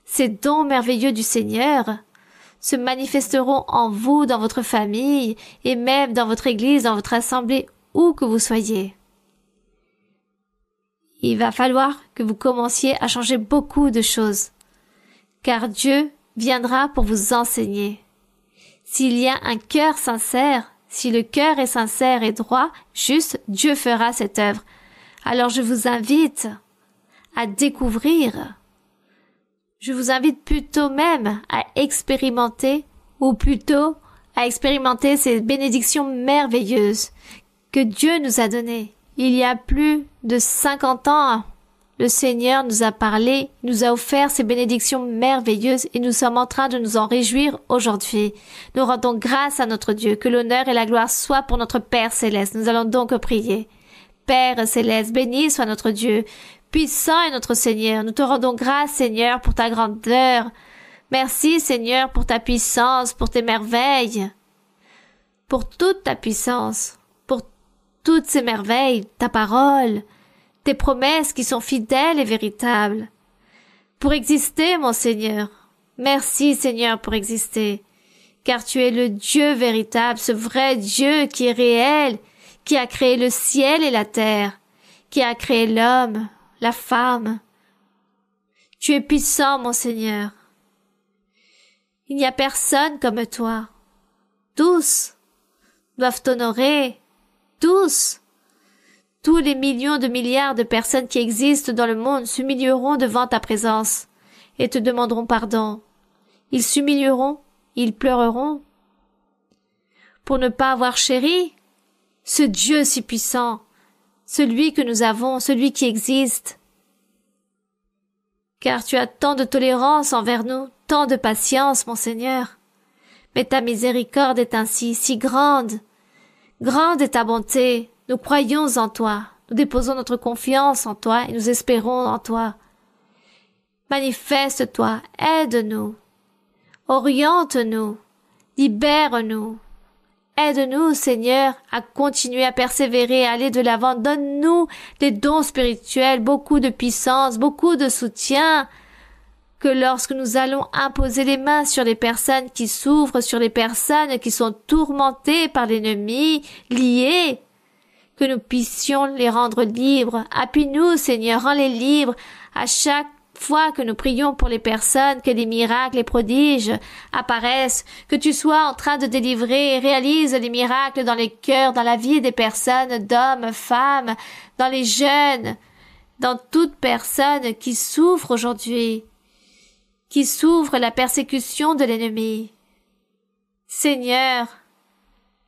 ces dons merveilleux du Seigneur se manifesteront en vous, dans votre famille, et même dans votre église, dans votre assemblée, où que vous soyez. Il va falloir que vous commenciez à changer beaucoup de choses, car Dieu viendra pour vous enseigner. S'il y a un cœur sincère, si le cœur est sincère et droit, juste, Dieu fera cette œuvre. Alors je vous invite à découvrir. Je vous invite plutôt même à expérimenter, ou plutôt à expérimenter ces bénédictions merveilleuses que Dieu nous a données. Il y a plus de 50 ans, le Seigneur nous a parlé, nous a offert ces bénédictions merveilleuses et nous sommes en train de nous en réjouir aujourd'hui. Nous rendons grâce à notre Dieu, que l'honneur et la gloire soient pour notre Père Céleste. Nous allons donc prier. Père Céleste, béni soit notre Dieu. Puissant est notre Seigneur, nous te rendons grâce, Seigneur, pour ta grandeur. Merci, Seigneur, pour ta puissance, pour tes merveilles, pour toute ta puissance, pour toutes ces merveilles, ta parole, tes promesses qui sont fidèles et véritables. Pour exister, mon Seigneur. Merci, Seigneur, pour exister, car tu es le Dieu véritable, ce vrai Dieu qui est réel, qui a créé le ciel et la terre, qui a créé l'homme, la femme. Tu es puissant, mon Seigneur. Il n'y a personne comme toi. Tous doivent t'honorer. Tous. Tous les millions de milliards de personnes qui existent dans le monde s'humilieront devant ta présence et te demanderont pardon. Ils s'humilieront, ils pleureront pour ne pas avoir chéri ce Dieu si puissant, celui que nous avons, celui qui existe. Car tu as tant de tolérance envers nous, tant de patience, mon Seigneur. Mais ta miséricorde est ainsi si grande. Grande est ta bonté. Nous croyons en toi. Nous déposons notre confiance en toi et nous espérons en toi. Manifeste-toi, aide-nous. Oriente-nous. Libère-nous. Aide-nous, Seigneur, à continuer à persévérer, à aller de l'avant. Donne-nous des dons spirituels, beaucoup de puissance, beaucoup de soutien, que lorsque nous allons imposer les mains sur les personnes qui souffrent, sur les personnes qui sont tourmentées par l'ennemi, liées, que nous puissions les rendre libres. Appuie-nous, Seigneur, rends-les libres à chaque fois que nous prions pour les personnes, que les miracles, les prodiges apparaissent, que tu sois en train de délivrer et réalise les miracles dans les cœurs, dans la vie des personnes, d'hommes, femmes, dans les jeunes, dans toute personne qui souffre aujourd'hui, qui souffre la persécution de l'ennemi. Seigneur,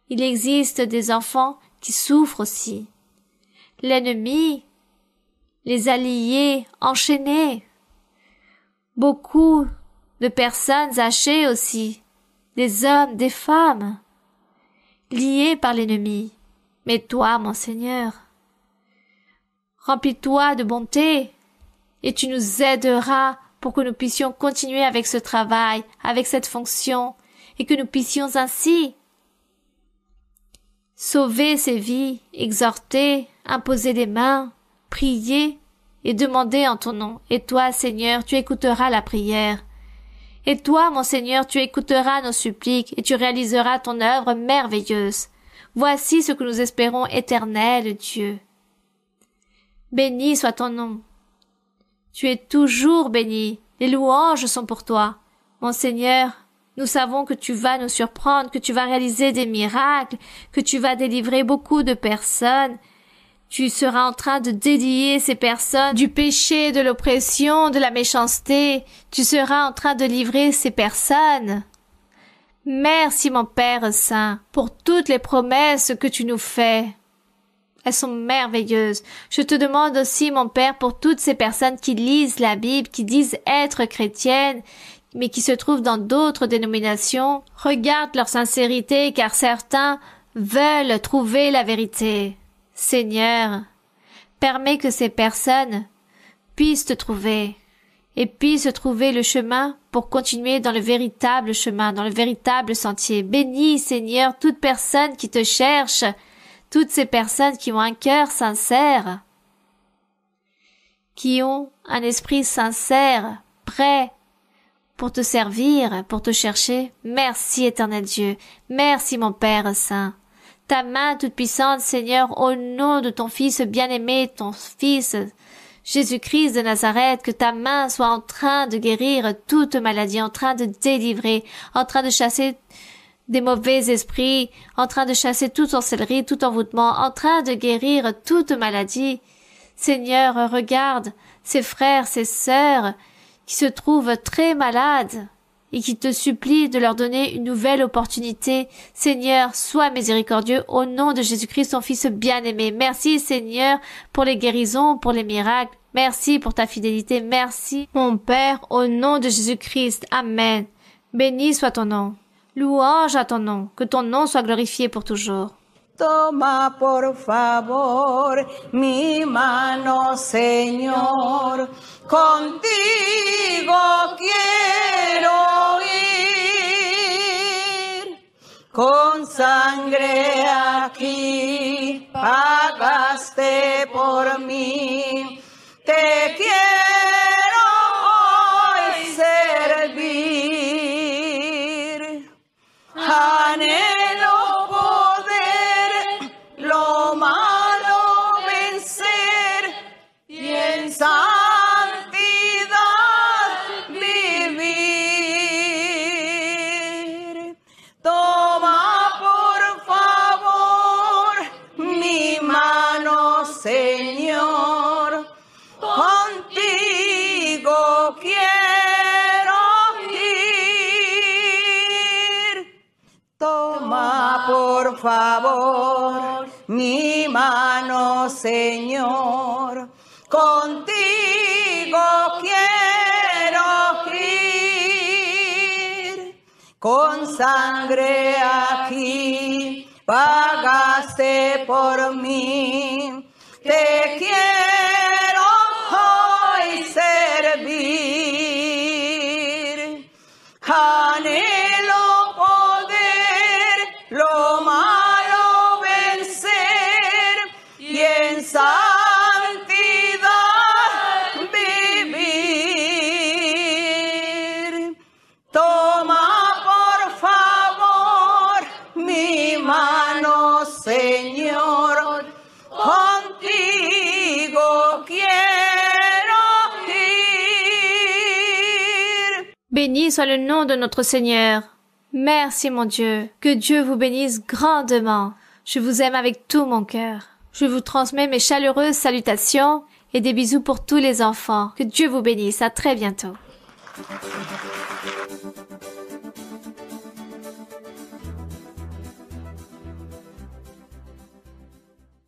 il existe des enfants qui souffrent aussi. L'ennemi les a liés, enchaînés. Beaucoup de personnes âgées aussi, des hommes, des femmes, liés par l'ennemi. Mais toi, mon Seigneur, remplis-toi de bonté et tu nous aideras pour que nous puissions continuer avec ce travail, avec cette fonction, et que nous puissions ainsi sauver ces vies, exhorter, imposer les mains, prier et demander en ton nom. Et toi, Seigneur, tu écouteras la prière. Et toi, mon Seigneur, tu écouteras nos suppliques et tu réaliseras ton œuvre merveilleuse. Voici ce que nous espérons, éternel Dieu. Béni soit ton nom. Tu es toujours béni. Les louanges sont pour toi. Mon Seigneur, nous savons que tu vas nous surprendre, que tu vas réaliser des miracles, que tu vas délivrer beaucoup de personnes. Tu seras en train de délier ces personnes du péché, de l'oppression, de la méchanceté. Tu seras en train de livrer ces personnes. Merci, mon Père Saint, pour toutes les promesses que tu nous fais. Elles sont merveilleuses. Je te demande aussi, mon Père, pour toutes ces personnes qui lisent la Bible, qui disent être chrétiennes, mais qui se trouvent dans d'autres dénominations. Regarde leur sincérité, car certains veulent trouver la vérité. Seigneur, permets que ces personnes puissent te trouver et puissent trouver le chemin pour continuer dans le véritable chemin, dans le véritable sentier. Bénis, Seigneur, toute personne qui te cherche, toutes ces personnes qui ont un cœur sincère, qui ont un esprit sincère, prêt pour te servir, pour te chercher. Merci, éternel Dieu. Merci, mon Père Saint. Ta main toute-puissante, Seigneur, au nom de ton Fils bien-aimé, ton Fils Jésus-Christ de Nazareth, que ta main soit en train de guérir toute maladie, en train de délivrer, en train de chasser des mauvais esprits, en train de chasser toute sorcellerie, tout envoûtement, en train de guérir toute maladie. Seigneur, regarde ces frères, ces sœurs qui se trouvent très malades et qui te supplient de leur donner une nouvelle opportunité. Seigneur, sois miséricordieux au nom de Jésus-Christ, ton Fils bien-aimé. Merci, Seigneur, pour les guérisons, pour les miracles. Merci pour ta fidélité. Merci, mon Père, au nom de Jésus-Christ. Amen. Béni soit ton nom. Louange à ton nom. Que ton nom soit glorifié pour toujours. Toma por favor mi mano, Señor, contigo quiero ir, con sangre aquí pagaste por mí, te quiero hoy servir, anhelo lo malo vencer y en santidad vivir. Toma por favor mi mano, Señor, contigo quiero ir. Toma por favor mi mano, Señor, contigo quiero ir, con sangre aquí pagaste por mí, te quiero hoy servir, anhelo poder lo malo vencer y en santidad vivir. Toma por favor mi mano, Señor, contigo quiero ir. Béni soit le nom de notre Seigneur. Merci, mon Dieu. Que Dieu vous bénisse grandement. Je vous aime avec tout mon cœur. Je vous transmets mes chaleureuses salutations et des bisous pour tous les enfants. Que Dieu vous bénisse. À très bientôt.